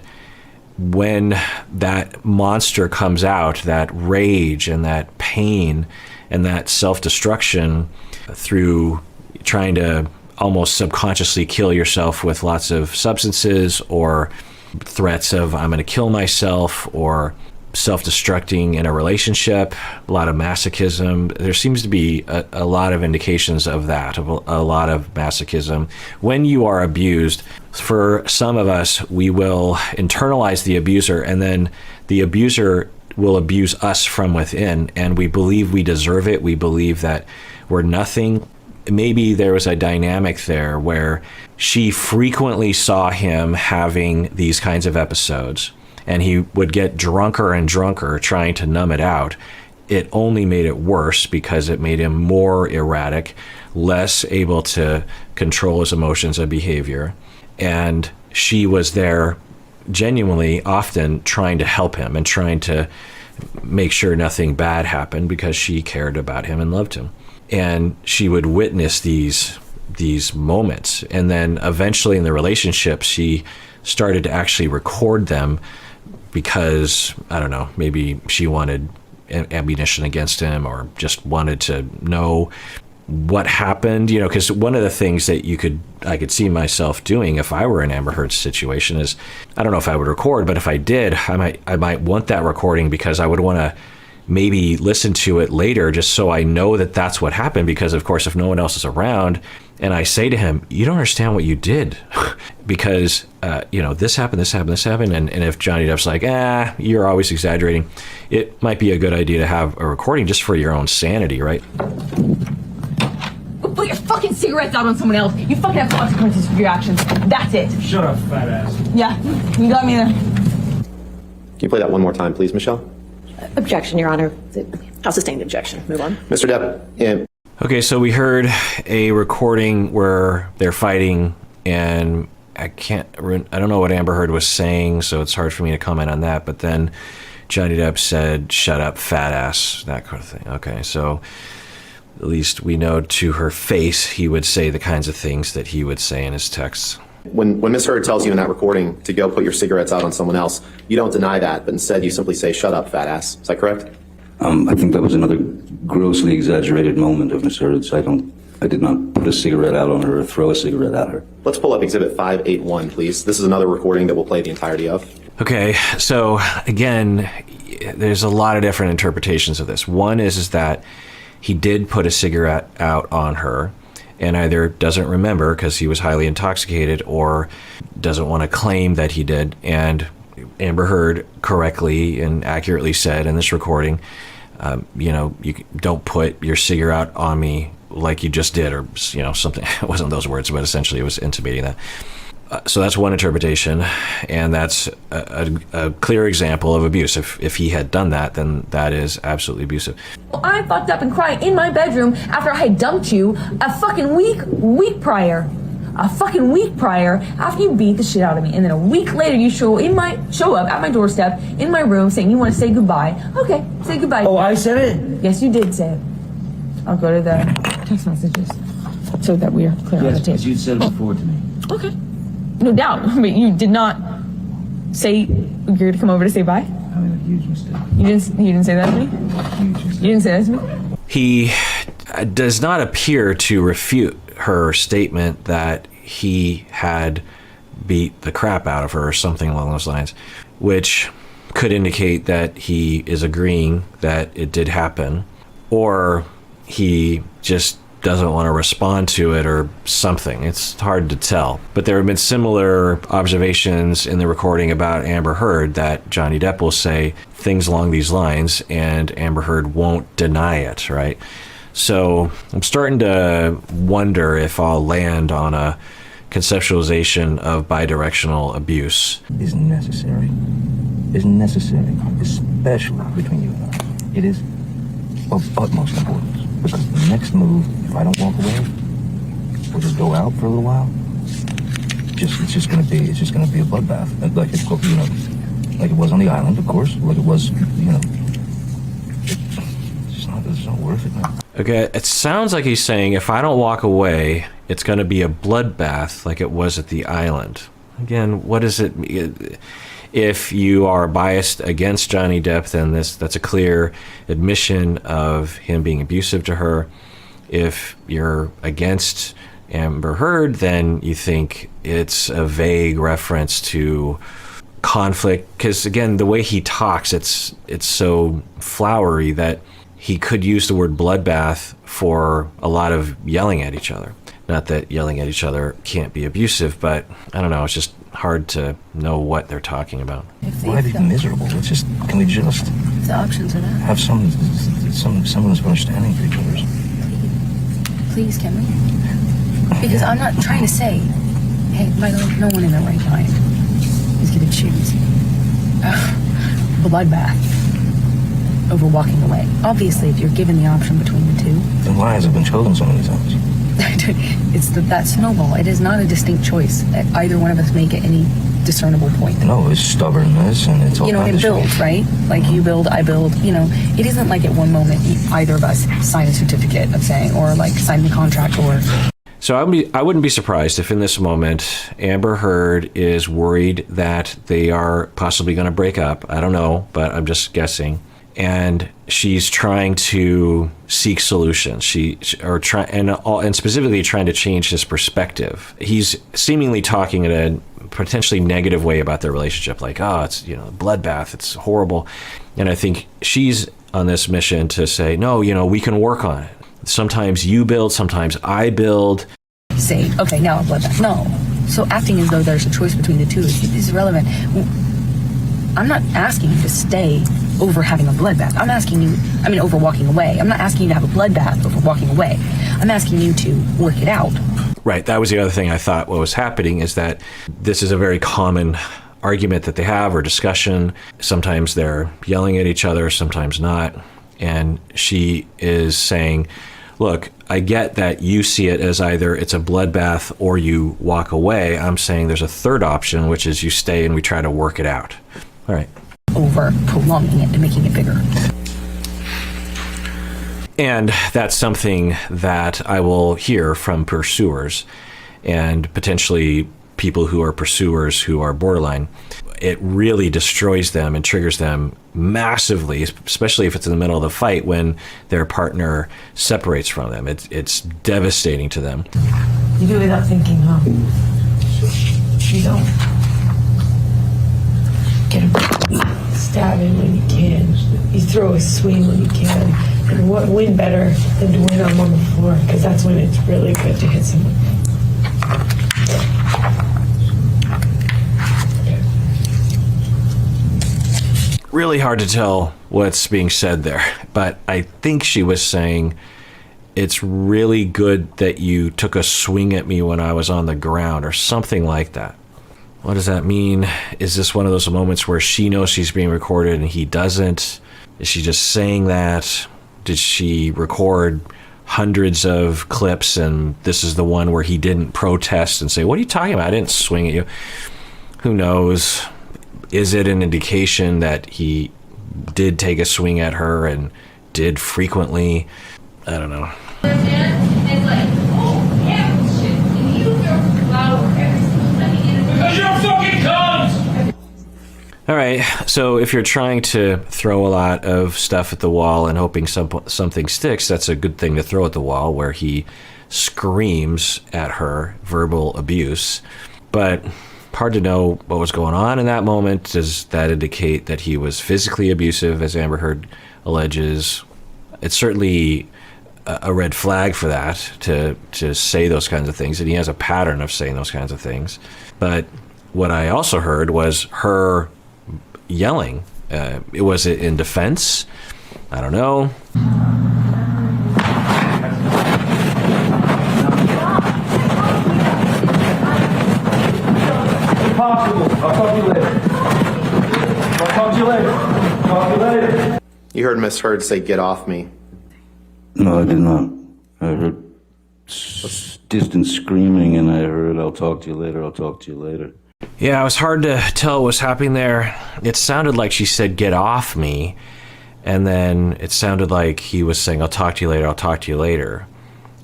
Speaker 1: when that monster comes out, that rage and that pain and that self-destruction through trying to almost subconsciously kill yourself with lots of substances or threats of I'm going to kill myself or self-destructing in a relationship, a lot of masochism. There seems to be a lot of indications of that, of a lot of masochism. When you are abused, for some of us, we will internalize the abuser, and then the abuser will abuse us from within, and we believe we deserve it. We believe that we're nothing. Maybe there was a dynamic there where she frequently saw him having these kinds of episodes, and he would get drunker and drunker trying to numb it out. It only made it worse because it made him more erratic, less able to control his emotions and behavior. And she was there genuinely often trying to help him and trying to make sure nothing bad happened because she cared about him and loved him. And she would witness these moments. And then eventually in the relationship, she started to actually record them because, I don't know, maybe she wanted ammunition against him or just wanted to know what happened, you know, because one of the things that I could see myself doing if I were in Amber Heard's situation is, I don't know if I would record, but if I did, I might want that recording because I would want to maybe listen to it later just so I know that that's what happened. Because of course, if no one else is around and I say to him, you don't understand what you did because, you know, this happened. And if Johnny Depp's like, you're always exaggerating, it might be a good idea to have a recording just for your own sanity, right?
Speaker 8: Put your fucking cigarettes out on someone else. You fucking have consequences for your actions. That's it.
Speaker 7: Shut up, fat ass.
Speaker 8: Yeah, you got me there.
Speaker 2: Can you play that one more time, please, Michelle?
Speaker 9: Objection, Your Honor. I'll sustain the objection. Move on.
Speaker 2: Mr. Depp,
Speaker 1: Okay, so we heard a recording where they're fighting, and I don't know what Amber Heard was saying, so it's hard for me to comment on that. But then Johnny Depp said, "Shut up, fat ass," that kind of thing. Okay, so at least we know to her face he would say the kinds of things that he would say in his texts.
Speaker 2: when Ms. Heard tells you in that recording to go put your cigarettes out on someone else, you don't deny that, but instead you simply say, "Shut up, fat ass." Is that correct?
Speaker 3: I think that was another grossly exaggerated moment of Ms. Heard's. I did not put a cigarette out on her or throw a cigarette at her.
Speaker 2: Let's pull up Exhibit 581, please. This is another recording that we'll play the entirety of.
Speaker 1: Okay, so again, there's a lot of different interpretations of this. One is that he did put a cigarette out on her and either doesn't remember because he was highly intoxicated or doesn't want to claim that he did. And Amber Heard correctly and accurately said in this recording, you know, you don't put your cigarette on me like you just did, or, you know, something. It wasn't those words, but essentially it was intimating that. So that's one interpretation, and that's a clear example of abuse. If he had done that, then that is absolutely abusive.
Speaker 8: Well, I fucked up and cried in my bedroom after I had dumped you a fucking week prior. A fucking week prior after you beat the shit out of me. And then a week later you show up at my doorstep in my room saying you want to say goodbye. Okay, say goodbye.
Speaker 7: Oh, I said it?
Speaker 8: Yes, you did say it. I'll go to the text messages so that we are clear on the tape.
Speaker 7: Yes, you said it before to me.
Speaker 8: Okay. No doubt. I mean, you did not say you're going to come over to say bye?
Speaker 7: I made a huge mistake.
Speaker 8: You didn't say that to me? You didn't say that to me?
Speaker 1: He does not appear to refute her statement that he had beat the crap out of her or something along those lines, which could indicate that he is agreeing that it did happen, or he just doesn't want to respond to it or something. It's hard to tell. But there have been similar observations in the recording about Amber Heard that Johnny Depp will say things along these lines and Amber Heard won't deny it, right? So I'm starting to wonder if I'll land on a conceptualization of bidirectional abuse.
Speaker 10: Is necessary, especially between you and I. It is of utmost importance. Because the next move, if I don't walk away, or just go out for a little while, it's just gonna be a bloodbath. And like it, you know, like it was on the island, of course, like it was, you know. It's not worth it, man.
Speaker 1: Okay, it sounds like he's saying if I don't walk away, it's going to be a bloodbath like it was at the island. Again, what does it mean? If you are biased against Johnny Depp, then that's a clear admission of him being abusive to her. If you're against Amber Heard, then you think it's a vague reference to conflict. Because again, the way he talks, it's so flowery that he could use the word bloodbath for a lot of yelling at each other. Not that yelling at each other can't be abusive, but I don't know, it's just hard to know what they're talking about.
Speaker 10: Why be miserable? Can we just
Speaker 4: the options are there.
Speaker 10: Have some semblance of understanding for each other.
Speaker 4: Please, can we? Because I'm not trying to say, hey, by the way, no one in their right mind is going to choose bloodbath over walking away. Obviously, if you're given the option between the two,
Speaker 10: Then why has it been chosen so many times?
Speaker 4: that's snowball. It is not a distinct choice at either one of us make at any discernible point.
Speaker 10: No, it's stubbornness and it's all
Speaker 4: You know,
Speaker 10: kinds
Speaker 4: it
Speaker 10: of
Speaker 4: builds,
Speaker 10: shit.
Speaker 4: right? Like you build, I build, you know. It isn't like at one moment either of us sign a certificate of saying, or like sign the contract, or...
Speaker 1: So I wouldn't be surprised if in this moment Amber Heard is worried that they are possibly going to break up. I don't know, but I'm just guessing. And she's trying to seek solutions. And specifically trying to change his perspective. He's seemingly talking in a potentially negative way about their relationship, like, oh, it's, you know, bloodbath, it's horrible. And I think she's on this mission to say, no, you know, we can work on it. Sometimes you build, sometimes I build.
Speaker 4: Say, okay, now a bloodbath. No. So acting as though there's a choice between the two is irrelevant. I'm not asking you to stay over having a bloodbath. I'm asking you, over walking away. I'm not asking you to have a bloodbath over walking away. I'm asking you to work it out.
Speaker 1: Right. That was the other thing I thought what was happening is that this is a very common argument that they have or discussion. Sometimes they're yelling at each other, sometimes not. And she is saying, look, I get that you see it as either it's a bloodbath or you walk away. I'm saying there's a third option, which is you stay and we try to work it out. All right.
Speaker 4: Over prolonging it and making it bigger.
Speaker 1: And that's something that I will hear from pursuers and potentially people who are pursuers who are borderline. It really destroys them and triggers them massively, especially if it's in the middle of the fight when their partner separates from them. It's devastating to them.
Speaker 6: You do it without thinking, huh? You don't. Get him. Stab him when you can. You throw a swing when you can. And what win better than to win them on the floor? Because that's when it's really good to hit someone.
Speaker 1: Really hard to tell what's being said there, but I think she was saying it's really good that you took a swing at me when I was on the ground or something like that. What does that mean? Is this one of those moments where she knows she's being recorded and he doesn't? Is she just saying that? Did she record hundreds of clips and this is the one where he didn't protest and say, what are you talking about? I didn't swing at you. Who knows? Is it an indication that he did take a swing at her and did frequently? I don't know.
Speaker 8: It's like, oh, yeah, shit. And you throw flour every single time you get
Speaker 7: Because you're fucking cunt!
Speaker 1: All right, so if you're trying to throw a lot of stuff at the wall and hoping something sticks, that's a good thing to throw at the wall, where he screams at her verbal abuse. But hard to know what was going on in that moment. Does that indicate that he was physically abusive, as Amber Heard alleges? It's certainly a red flag for that, to say those kinds of things, and he has a pattern of saying those kinds of things. But what I also heard was her yelling. Was it in defense? I don't know.
Speaker 7: Impossible. I'll talk to you later. I'll talk to you later. Talk to you later.
Speaker 2: You heard Miss Heard say, get off me.
Speaker 3: No, I did not. I heard distant screaming, and I heard, I'll talk to you later, I'll talk to you later.
Speaker 1: Yeah, it was hard to tell what was happening there. It sounded like she said, get off me. And then it sounded like he was saying, I'll talk to you later, I'll talk to you later.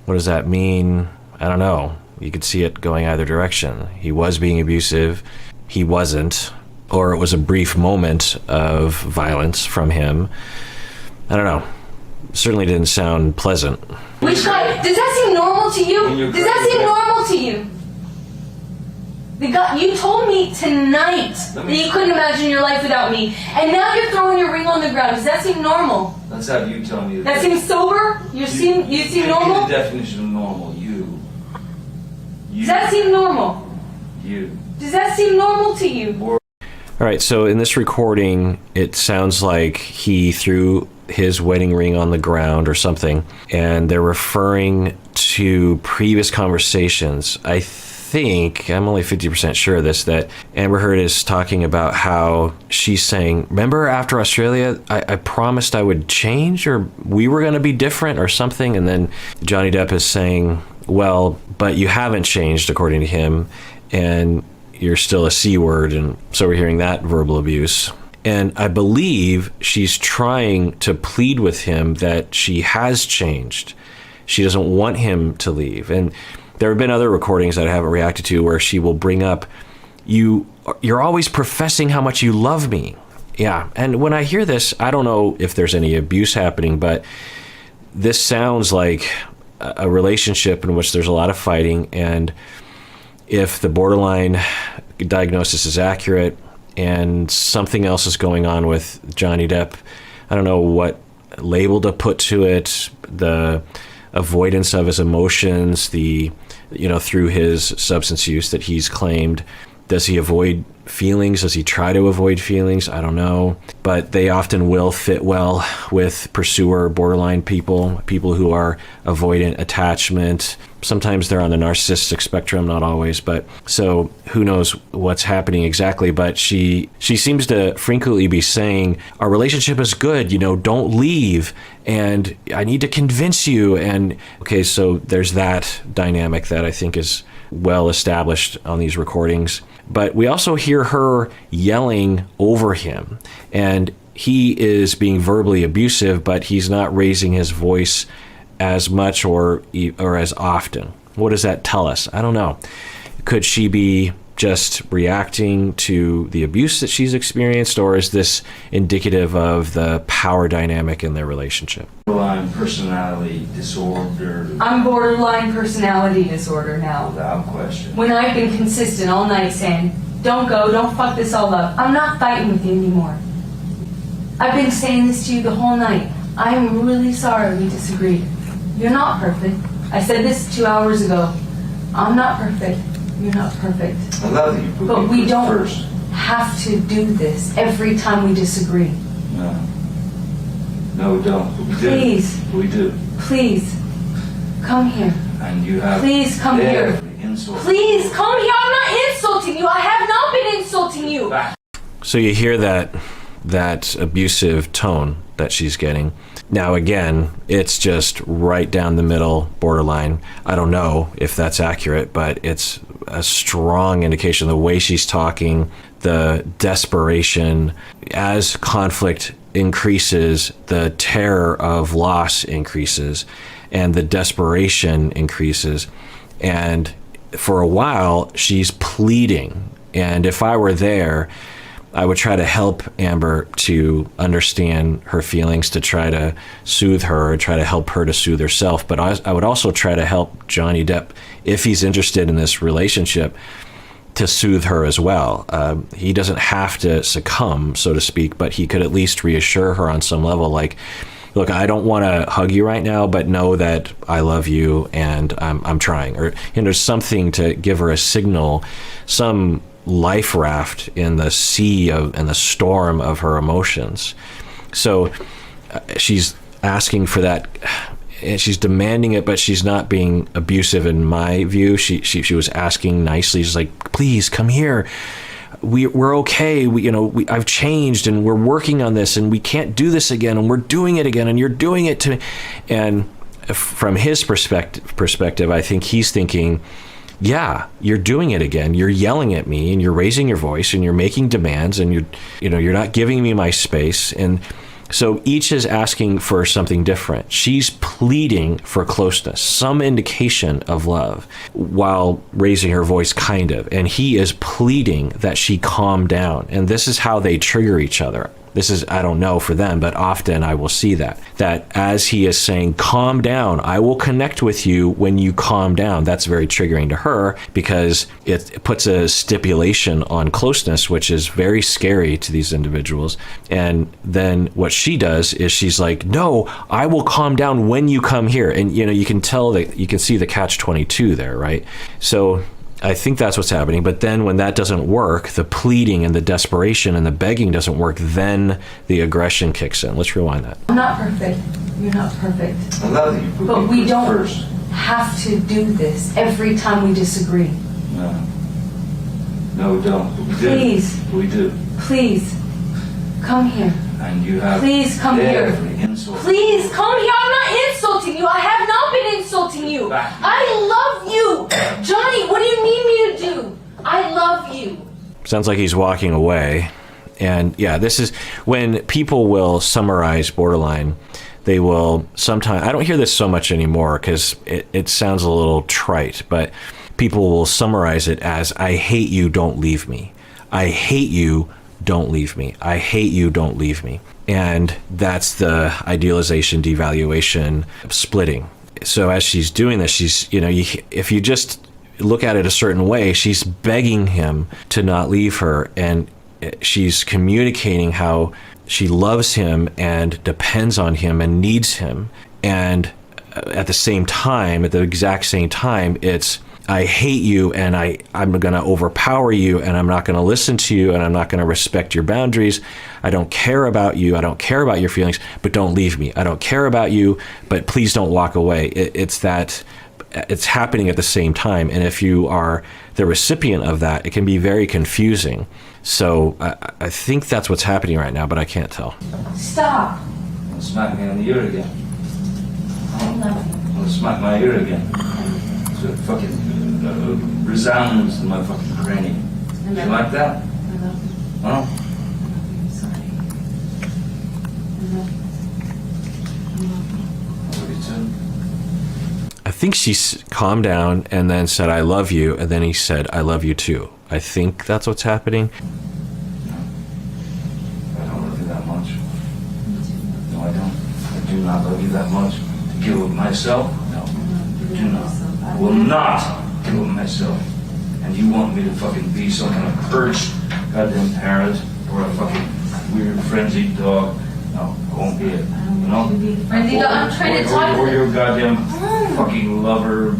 Speaker 1: What does that mean? I don't know. You could see it going either direction. He was being abusive. He wasn't. Or it was a brief moment of violence from him. I don't know. Certainly didn't sound pleasant.
Speaker 8: Which guy? Does that seem normal to you? Does that seem normal to you? You told me tonight that you couldn't imagine your life without me, and now you're throwing your ring on the ground. Does that seem normal?
Speaker 7: Let's have you tell me.
Speaker 8: That seems sober? You seem normal?
Speaker 7: The definition of normal. You.
Speaker 8: Does that seem normal?
Speaker 7: You.
Speaker 8: Does that seem normal to you?
Speaker 1: All All right, so in this recording, it sounds like he threw his wedding ring on the ground or something, and they're referring to previous conversations. I think, I'm only 50% sure of this, that Amber Heard is talking about how she's saying, remember after Australia, I promised I would change, or we were going to be different or something, and then Johnny Depp is saying, well, but you haven't changed according to him, and you're still a C word, and so we're hearing that verbal abuse. And I believe she's trying to plead with him that she has changed. She doesn't want him to leave. And there have been other recordings that I haven't reacted to where she will bring up, you're always professing how much you love me. Yeah, and when I hear this, I don't know if there's any abuse happening, but this sounds like a relationship in which there's a lot of fighting, and if the borderline diagnosis is accurate and something else is going on with Johnny Depp, I don't know what label to put to it, the avoidance of his emotions, through his substance use that he's claimed. Does he avoid feelings? Does he try to avoid feelings? I don't know. But they often will fit well with pursuer borderline people who are avoidant attachment. Sometimes they're on the narcissistic spectrum, not always. But so who knows what's happening exactly. But she seems to frequently be saying, our relationship is good, don't leave. And I need to convince you. And okay, so there's that dynamic that I think is well established on these recordings. But we also hear her yelling over him, and he is being verbally abusive, but he's not raising his voice as much or as often. What does that tell us? I don't know. Could she be just reacting to the abuse that she's experienced, or is this indicative of the power dynamic in their relationship?
Speaker 7: Borderline personality disorder.
Speaker 8: I'm borderline personality disorder now.
Speaker 7: Without question.
Speaker 8: When I've been consistent all night saying, don't go, don't fuck this all up, I'm not fighting with you anymore. I've been saying this to you the whole night. I'm really sorry we disagreed. You're not perfect. I said this 2 hours ago. I'm not perfect. You're not perfect.
Speaker 7: I love that you put
Speaker 8: But
Speaker 7: me
Speaker 8: we don't
Speaker 7: first.
Speaker 8: have to do this every time we disagree.
Speaker 7: No, we don't. But we
Speaker 8: Please.
Speaker 7: do. We do.
Speaker 8: Please, come here.
Speaker 7: And you have.
Speaker 8: Please come here.
Speaker 7: Insult.
Speaker 8: Please come here. I'm not insulting you. I have not been insulting you.
Speaker 1: So you hear that abusive tone that she's getting. Now, again, it's just right down the middle, borderline. I don't know if that's accurate, but it's a strong indication. The way she's talking, the desperation, as conflict increases, the terror of loss increases, and the desperation increases. And for a while, she's pleading. And if I were there, I would try to help Amber to understand her feelings, to try to soothe her, try to help her to soothe herself. But I would also try to help Johnny Depp, if he's interested in this relationship, to soothe her as well. He doesn't have to succumb, so to speak, but he could at least reassure her on some level, like, look, I don't want to hug you right now, but know that I love you and I'm trying. Or there's something to give her a signal, some life raft in the sea and the storm of her emotions. So she's asking for that, and she's demanding it, but she's not being abusive in my view. She was asking nicely. She's like, please come here. We're okay. I've changed, and we're working on this, and we can't do this again, and we're doing it again, and you're doing it to me. And from his perspective, I think he's thinking, yeah, you're doing it again. You're yelling at me, and you're raising your voice, and you're making demands, and you're not giving me my space. And so each is asking for something different. She's pleading for closeness, some indication of love, while raising her voice, kind of. And he is pleading that she calm down. And this is how they trigger each other. This is, I don't know for them, but often I will see that as he is saying, calm down, I will connect with you when you calm down. That's very triggering to her because it puts a stipulation on closeness, which is very scary to these individuals. And then what she does is she's like, no, I will calm down when you come here. And, you can tell that you can see the catch-22 there, right? So I think that's what's happening. But then when that doesn't work, the pleading and the desperation and the begging doesn't work, then the aggression kicks in. Let's rewind that.
Speaker 4: I'm not perfect. You're not perfect.
Speaker 7: I love you.
Speaker 4: But we don't
Speaker 7: First.
Speaker 4: have to do this every time we disagree.
Speaker 7: No. No, we don't. We do.
Speaker 4: Please.
Speaker 7: We do.
Speaker 4: Please, come here.
Speaker 7: And you have
Speaker 4: Please come here.
Speaker 7: every insult.
Speaker 4: Please come here. I'm not insulting you. I have not been insulting you.
Speaker 7: Back.
Speaker 4: I love you. Johnny, what do you need me to do? I love you.
Speaker 1: Sounds like he's walking away. And yeah, this is when people will summarize borderline. They will sometimes, I don't hear this so much anymore because it sounds a little trite, but people will summarize it as, I hate you, don't leave me. I hate you, don't leave me. I hate you, don't leave me. And that's the idealization, devaluation, splitting. So as she's doing this, she's, if you just look at it a certain way, she's begging him to not leave her. And she's communicating how she loves him and depends on him and needs him. And at the same time, at the exact same time, it's, I hate you and I'm going to overpower you and I'm not going to listen to you and I'm not going to respect your boundaries. I don't care about you. I don't care about your feelings, but don't leave me. I don't care about you, but please don't walk away. It's happening at the same time. And if you are the recipient of that, it can be very confusing. So I think that's what's happening right now, but I can't tell.
Speaker 4: Stop.
Speaker 7: I'm gonna smack me on the ear again.
Speaker 4: I love you.
Speaker 7: I'm gonna smack my ear again. So it fucking resounds in my fucking cranium. You like that?
Speaker 4: I love you.
Speaker 7: Huh?
Speaker 4: I'm sorry. I love you.
Speaker 7: I love you too.
Speaker 1: I think she calmed down and then said, I love you. And then he said, I love you too. I think that's what's happening.
Speaker 7: I don't love you that much. No, I don't. I do not love you that much. To give of myself? No. I do not. I will not give of myself. And you want me to fucking be some kind of perched goddamn parent or a fucking weird frenzied dog? No, I won't be it. You know?
Speaker 4: Frenzied dog? I'm trying to talk to
Speaker 7: Or your goddamn fucking lover.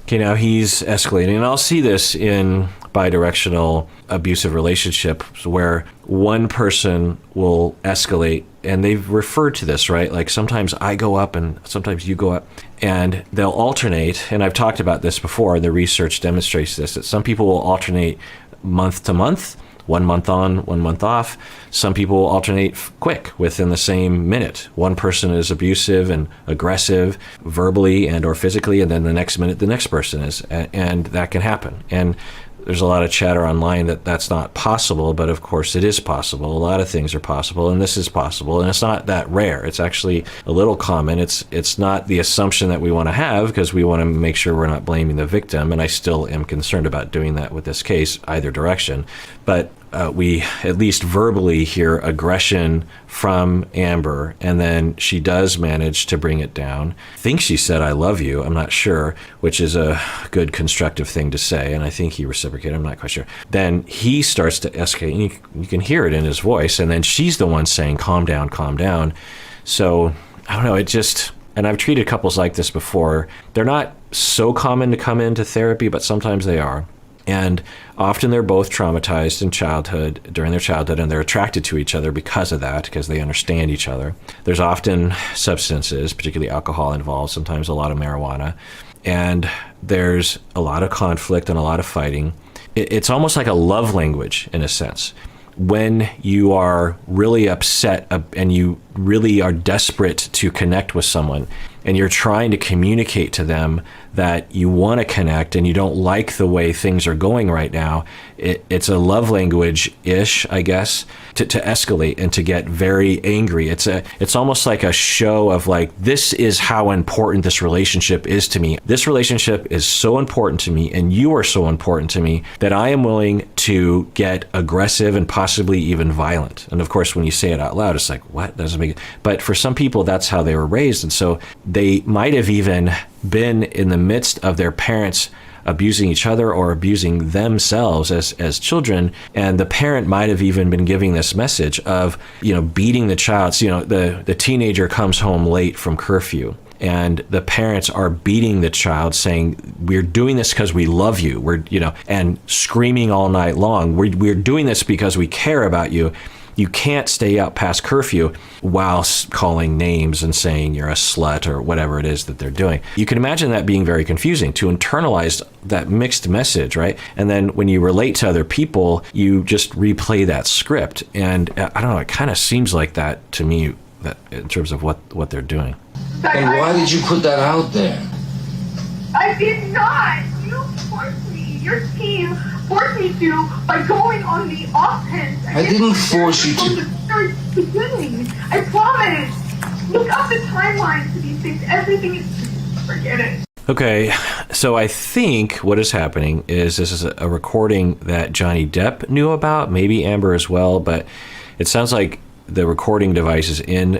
Speaker 1: Okay, now he's escalating. And I'll see this in bidirectional abusive relationships where one person will escalate, and they've referred to this, right? Like sometimes I go up and sometimes you go up, and they'll alternate. And I've talked about this before. The research demonstrates this, that some people will alternate month to month, 1 month on, 1 month off. Some people will alternate quick within the same minute. One person is abusive and aggressive verbally and or physically, and then the next minute the next person is, and that can happen. And there's a lot of chatter online that that's not possible, but of course it is possible. A lot of things are possible, and this is possible, and it's not that rare. It's actually a little common. It's not the assumption that we want to have, because we want to make sure we're not blaming the victim, and I still am concerned about doing that with this case, either direction. But we at least verbally hear aggression from Amber, and then she does manage to bring it down. I think she said, I love you. I'm not sure, which is a good constructive thing to say, and I think he reciprocated. I'm not quite sure. Then he starts to escalate, and you can hear it in his voice, and then she's the one saying, calm down, calm down. So, I don't know, it just... And I've treated couples like this before. They're not so common to come into therapy, but sometimes they are. And often they're both traumatized in childhood, during their childhood, and they're attracted to each other because of that, because they understand each other. There's often substances, particularly alcohol involved, sometimes a lot of marijuana. And there's a lot of conflict and a lot of fighting. It's almost like a love language in a sense. When you are really upset and you really are desperate to connect with someone, and you're trying to communicate to them that you want to connect and you don't like the way things are going right now, it's a love language-ish, I guess, to escalate and to get very angry. It's almost like a show of like, this is how important this relationship is to me. This relationship is so important to me, and you are so important to me that I am willing to get aggressive and possibly even violent. And of course, when you say it out loud, it's like, what? That doesn't make it. But for some people, that's how they were raised. And so they might have even been in the midst of their parents abusing each other or abusing themselves as children, and the parent might have even been giving this message of, beating the child. So, the teenager comes home late from curfew, and the parents are beating the child, saying, we're doing this because we love you. And screaming all night long. We're doing this because we care about you. You can't stay out past curfew while calling names and saying you're a slut or whatever it is that they're doing. You can imagine that being very confusing to internalize that mixed message, right? And then when you relate to other people, you just replay that script. And I don't know, it kind of seems like that to me, that in terms of what they're doing.
Speaker 7: And why did you put that out there?
Speaker 11: I did not. You forced me. Your team forced me to by going on the offense.
Speaker 7: I didn't force you to.
Speaker 11: From the beginning. I promise. Look up the timeline to these things. Everything is. Forget it.
Speaker 1: Okay, so I think what is happening is this is a recording that Johnny Depp knew about, maybe Amber as well, but it sounds like the recording device is in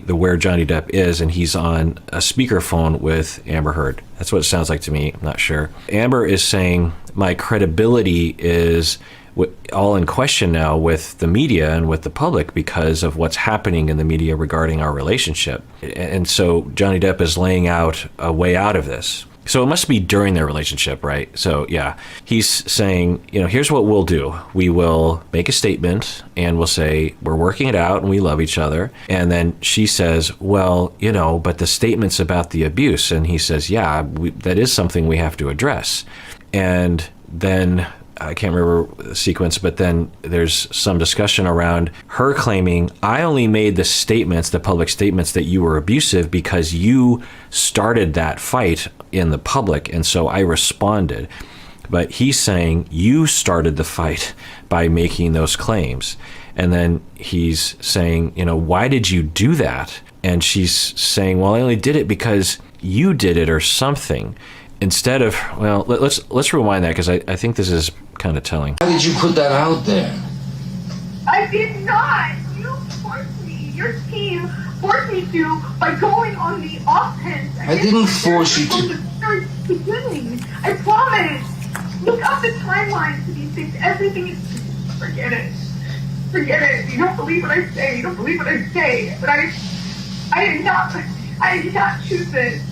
Speaker 1: where Johnny Depp is, and he's on a speakerphone with Amber Heard. That's what it sounds like to me. I'm not sure. Amber is saying my credibility is all in question now with the media and with the public because of what's happening in the media regarding our relationship. And so Johnny Depp is laying out a way out of this. So it must be during their relationship, right? So yeah, he's saying, here's what we'll do. We will make a statement and we'll say, we're working it out and we love each other. And then she says, well, but the statement's about the abuse. And he says, yeah, that is something we have to address. And then I can't remember the sequence, but then there's some discussion around her claiming, I only made the statements, the public statements, that you were abusive because you started that fight in the public, and so I responded. But he's saying you started the fight by making those claims. And then he's saying, why did you do that? And she's saying, well, I only did it because you did it or something. Instead of, well, let's rewind that because I think this is kind of telling.
Speaker 7: Why did you put that out there?
Speaker 11: I did not. You forced me. Your team forced me to by going on the offense.
Speaker 7: I didn't force you to.
Speaker 11: From the beginning. I promise. Look up the timeline to these things. Everything is. Forget it. Forget it. You don't believe what I say. You don't believe what I say. But I did not choose this.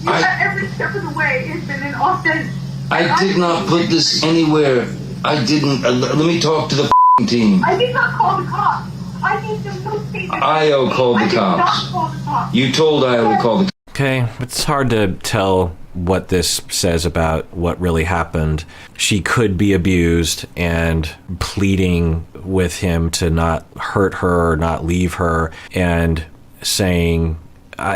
Speaker 11: Every step of the way has been an offense.
Speaker 7: I did not put this anywhere. I didn't. Let me talk to the team.
Speaker 11: I did not call the cops. I need no statement.
Speaker 7: IO called the
Speaker 11: I did
Speaker 7: cops.
Speaker 11: not call the cops.
Speaker 7: You told IO to call the cops.
Speaker 1: Okay, it's hard to tell what this says about what really happened. She could be abused and pleading with him to not hurt her or not leave her and saying,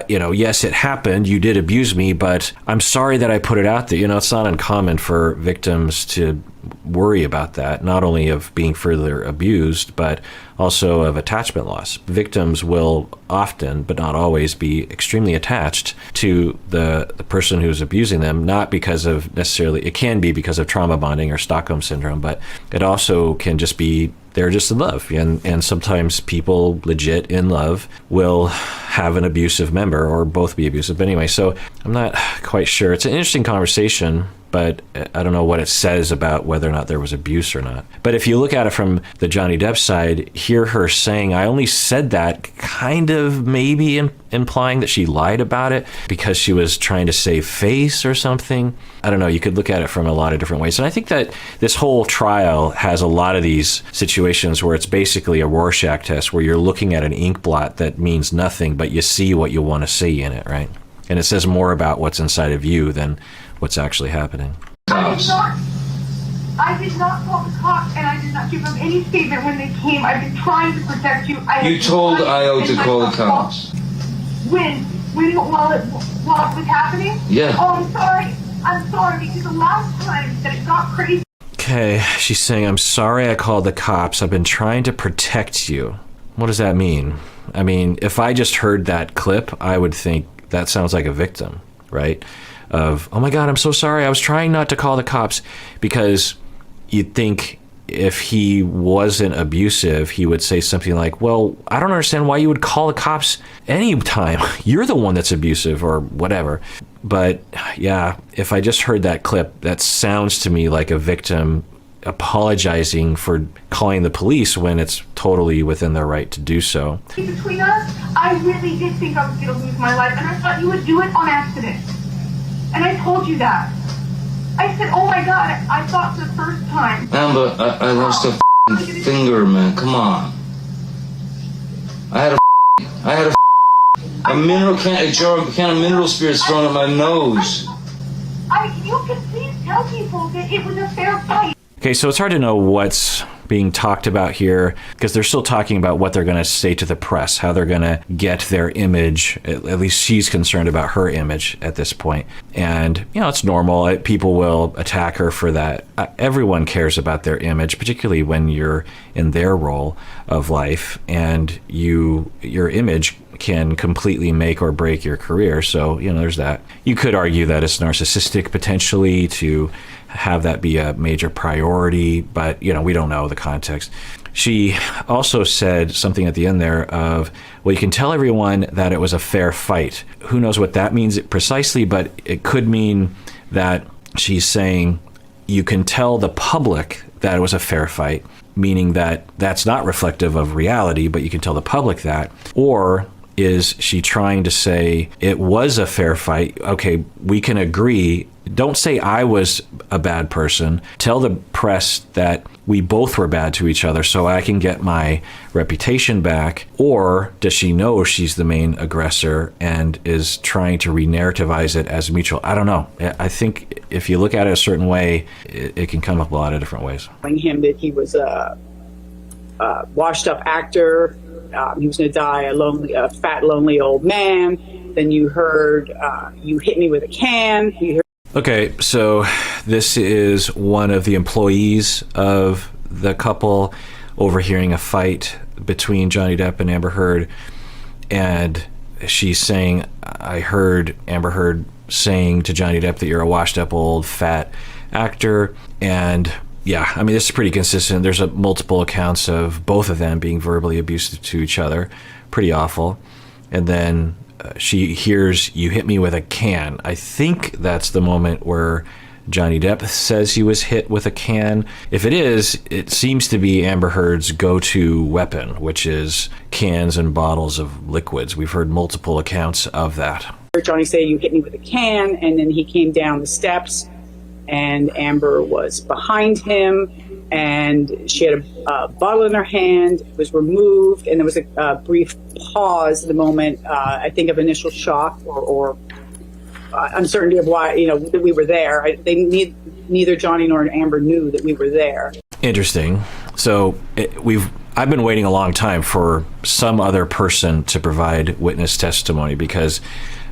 Speaker 1: yes, it happened. You did abuse me, but I'm sorry that I put it out there. It's not uncommon for victims to worry about that, not only of being further abused, but also of attachment loss. Victims will often, but not always, be extremely attached to the person who's abusing them, not because of necessarily, it can be because of trauma bonding or Stockholm syndrome, but it also can just be they're just in love. And sometimes people legit in love will have an abusive member or both be abusive. But anyway, so I'm not quite sure. It's an interesting conversation, but I don't know what it says about whether or not there was abuse or not. But if you look at it from the Johnny Depp side, hear her saying, I only said that, kind of maybe implying that she lied about it because she was trying to save face or something. I don't know. You could look at it from a lot of different ways. And I think that this whole trial has a lot of these situations where it's basically a Rorschach test where you're looking at an ink blot that means nothing, but you see what you want to see in it, right? And it says more about what's inside of you than what's actually happening.
Speaker 11: I did not call the cops, and I did not give them any statement when they came. I've been trying to protect you.
Speaker 7: You told IO to call the cops.
Speaker 11: While it was happening?
Speaker 7: Yeah.
Speaker 11: Oh, I'm sorry, because the last time that it got crazy.
Speaker 1: Okay, she's saying, I'm sorry I called the cops. I've been trying to protect you. What does that mean? I mean, if I just heard that clip, I would think that sounds like a victim, right? Of, oh my God, I'm so sorry. I was trying not to call the cops, because you'd think if he wasn't abusive, he would say something like, well, I don't understand why you would call the cops anytime. You're the one that's abusive or whatever. But yeah, if I just heard that clip, that sounds to me like a victim apologizing for calling the police when it's totally within their right to do so.
Speaker 11: Between us, I really did think I was going to lose my life, and I thought you would do it on accident. And I told you that. I said, oh my God, I thought the first time.
Speaker 7: Amber, I lost a finger, man. Come on. I had a mineral can of mineral spirits thrown at my nose.
Speaker 11: You can please tell people that it was a fair fight.
Speaker 1: Okay, so it's hard to know what's being talked about here because they're still talking about what they're going to say to the press, how they're going to get their image. At least she's concerned about her image at this point. And, it's normal. People will attack her for that. Everyone cares about their image, particularly when you're in their role of life and your image can completely make or break your career. So, there's that. You could argue that it's narcissistic potentially to have that be a major priority, but, we don't know the context. She also said something at the end there of, well, you can tell everyone that it was a fair fight. Who knows what that means precisely, but it could mean that she's saying you can tell the public that it was a fair fight, meaning that that's not reflective of reality, but you can tell the public that. Or is she trying to say it was a fair fight? Okay, we can agree. Don't say I was a bad person. Tell the press that we both were bad to each other so I can get my reputation back. Or does she know she's the main aggressor and is trying to re-narrativize it as mutual? I don't know. I think if you look at it a certain way, it can come up a lot of different ways.
Speaker 12: Telling him that he was a washed up actor. He was going to die a fat, lonely old man. Then you heard, you hit me with a can.
Speaker 1: Okay, so this is one of the employees of the couple overhearing a fight between Johnny Depp and Amber Heard. And she's saying, I heard Amber Heard saying to Johnny Depp that you're a washed up old fat actor. And yeah, I mean, this is pretty consistent. There's multiple accounts of both of them being verbally abusive to each other. Pretty awful. And then she hears, you hit me with a can. I think that's the moment where Johnny Depp says he was hit with a can. If it is, it seems to be Amber Heard's go-to weapon, which is cans and bottles of liquids. We've heard multiple accounts of that.
Speaker 12: I heard Johnny say, you hit me with a can, and then he came down the steps, and Amber was behind him, and she had a bottle in her hand, was removed, and there was a brief pause at the moment, I think, of initial shock or uncertainty of why, that we were there. Neither Johnny nor Amber knew that we were there.
Speaker 1: Interesting. So I've been waiting a long time for some other person to provide witness testimony because,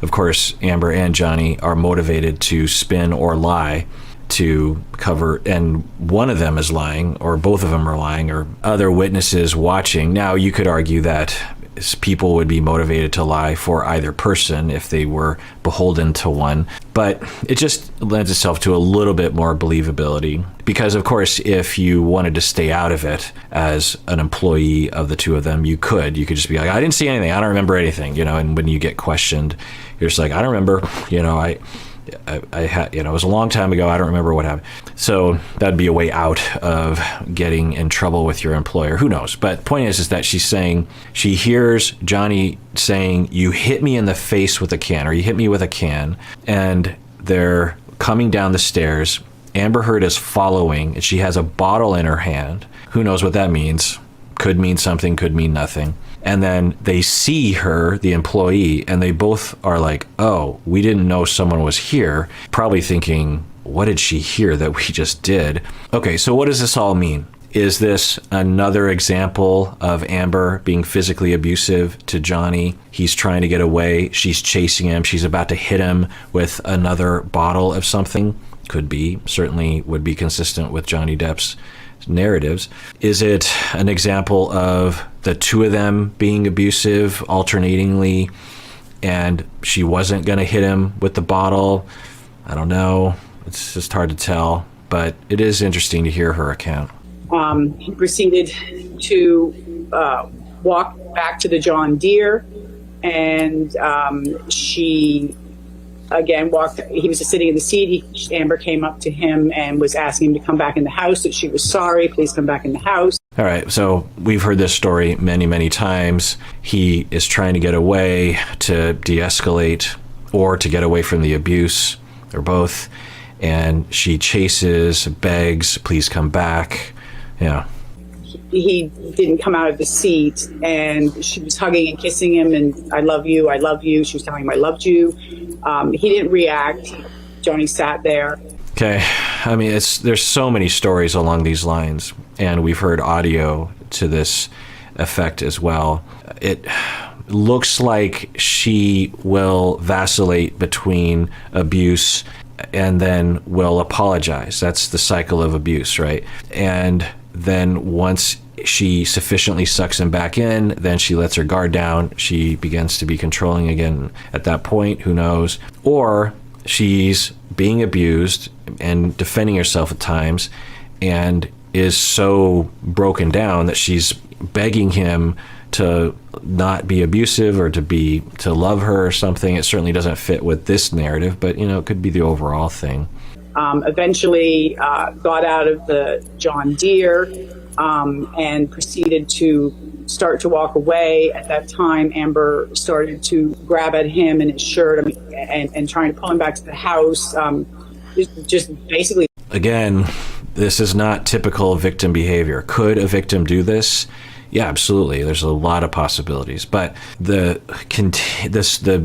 Speaker 1: of course, Amber and Johnny are motivated to spin or lie to cover, and one of them is lying, or both of them are lying, or other witnesses watching. Now, you could argue that people would be motivated to lie for either person if they were beholden to one, but it just lends itself to a little bit more believability because, of course, if you wanted to stay out of it as an employee of the two of them, you could just be like, I didn't see anything, I don't remember anything, and when you get questioned, you're just like, I don't remember, I had, it was a long time ago. I don't remember what happened. So that'd be a way out of getting in trouble with your employer. Who knows? But point is that she's saying, she hears Johnny saying, you hit me in the face with a can, or you hit me with a can. And they're coming down the stairs. Amber Heard is following, and she has a bottle in her hand. Who knows what that means? Could mean something, could mean nothing. And then they see her, the employee, and they both are like, oh, we didn't know someone was here. Probably thinking, what did she hear that we just did? Okay, so what does this all mean? Is this another example of Amber being physically abusive to Johnny? He's trying to get away. She's chasing him. She's about to hit him with another bottle of something. Could be. Certainly would be consistent with Johnny Depp's narratives. Is it an example of the two of them being abusive alternatingly and she wasn't going to hit him with the bottle? I don't know. It's just hard to tell, but it is interesting to hear her account.
Speaker 12: He proceeded to walk back to the John Deere, and she again walked. He was just sitting in the seat. Amber came up to him and was asking him to come back in the house. That she was sorry. Please come back in the house.
Speaker 1: All right, so we've heard this story many, many times. He is trying to get away to de-escalate or to get away from the abuse, or both. And she chases, begs, please come back. Yeah.
Speaker 12: He didn't come out of the seat, and she was hugging and kissing him, and I love you, I love you. She was telling him I loved you. He didn't react. Johnny sat there.
Speaker 1: Okay, I mean, there's so many stories along these lines, and we've heard audio to this effect as well. It looks like she will vacillate between abuse and then will apologize. That's the cycle of abuse, right? And then once she sufficiently sucks him back in, then she lets her guard down. She begins to be controlling again at that point, who knows? Or she's being abused and defending herself at times and is so broken down that she's begging him to not be abusive or to love her or something. It certainly doesn't fit with this narrative, but it could be the overall thing.
Speaker 12: Eventually got out of the John Deere and proceeded to start to walk away. At that time, Amber started to grab at him and his shirt and trying to pull him back to the house. Just basically. Again,
Speaker 1: this is not typical victim behavior. Could a victim do this? Yeah, absolutely. There's a lot of possibilities, but the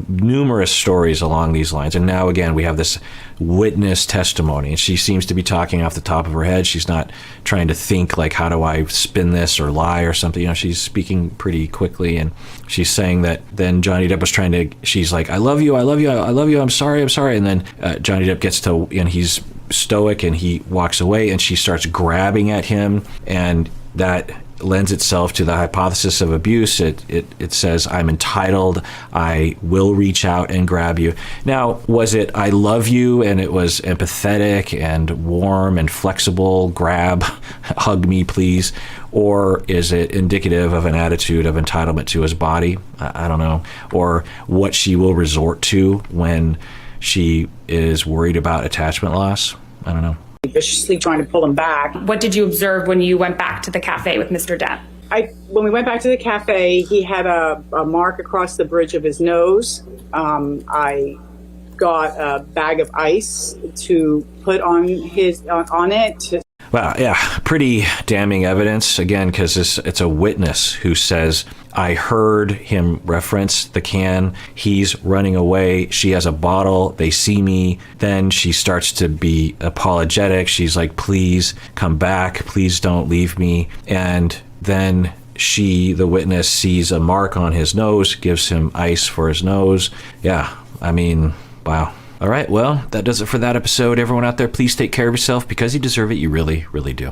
Speaker 1: numerous stories along these lines, and now again we have this witness testimony, and she seems to be talking off the top of her head. She's not trying to think like, how do I spin this or lie or something. She's speaking pretty quickly, and she's saying that then Johnny Depp was trying to. She's like, I love you, I love you, I love you. I'm sorry, and then Johnny Depp gets to, and he's stoic, and he walks away, and she starts grabbing at him, and that lends itself to the hypothesis of abuse. It says, I'm entitled, I will reach out and grab you. Now, was it I love you and it was empathetic and warm and flexible, grab, hug me please, or is it indicative of an attitude of entitlement to his body? I don't know. Or what she will resort to when she is worried about attachment loss? I don't know.
Speaker 12: Viciously trying to pull him back.
Speaker 13: What did you observe when you went back to the cafe with Mr. Depp?
Speaker 12: When we went back to the cafe, he had a mark across the bridge of his nose. I got a bag of ice to put on it.
Speaker 1: Well, yeah, pretty damning evidence, again, because it's a witness who says, I heard him reference the can. He's running away. She has a bottle. They see me. Then she starts to be apologetic. She's like, please come back. Please don't leave me. And then she, the witness, sees a mark on his nose, gives him ice for his nose. Yeah, I mean, wow. All right, well, that does it for that episode. Everyone out there, please take care of yourself because you deserve it. You really, really do.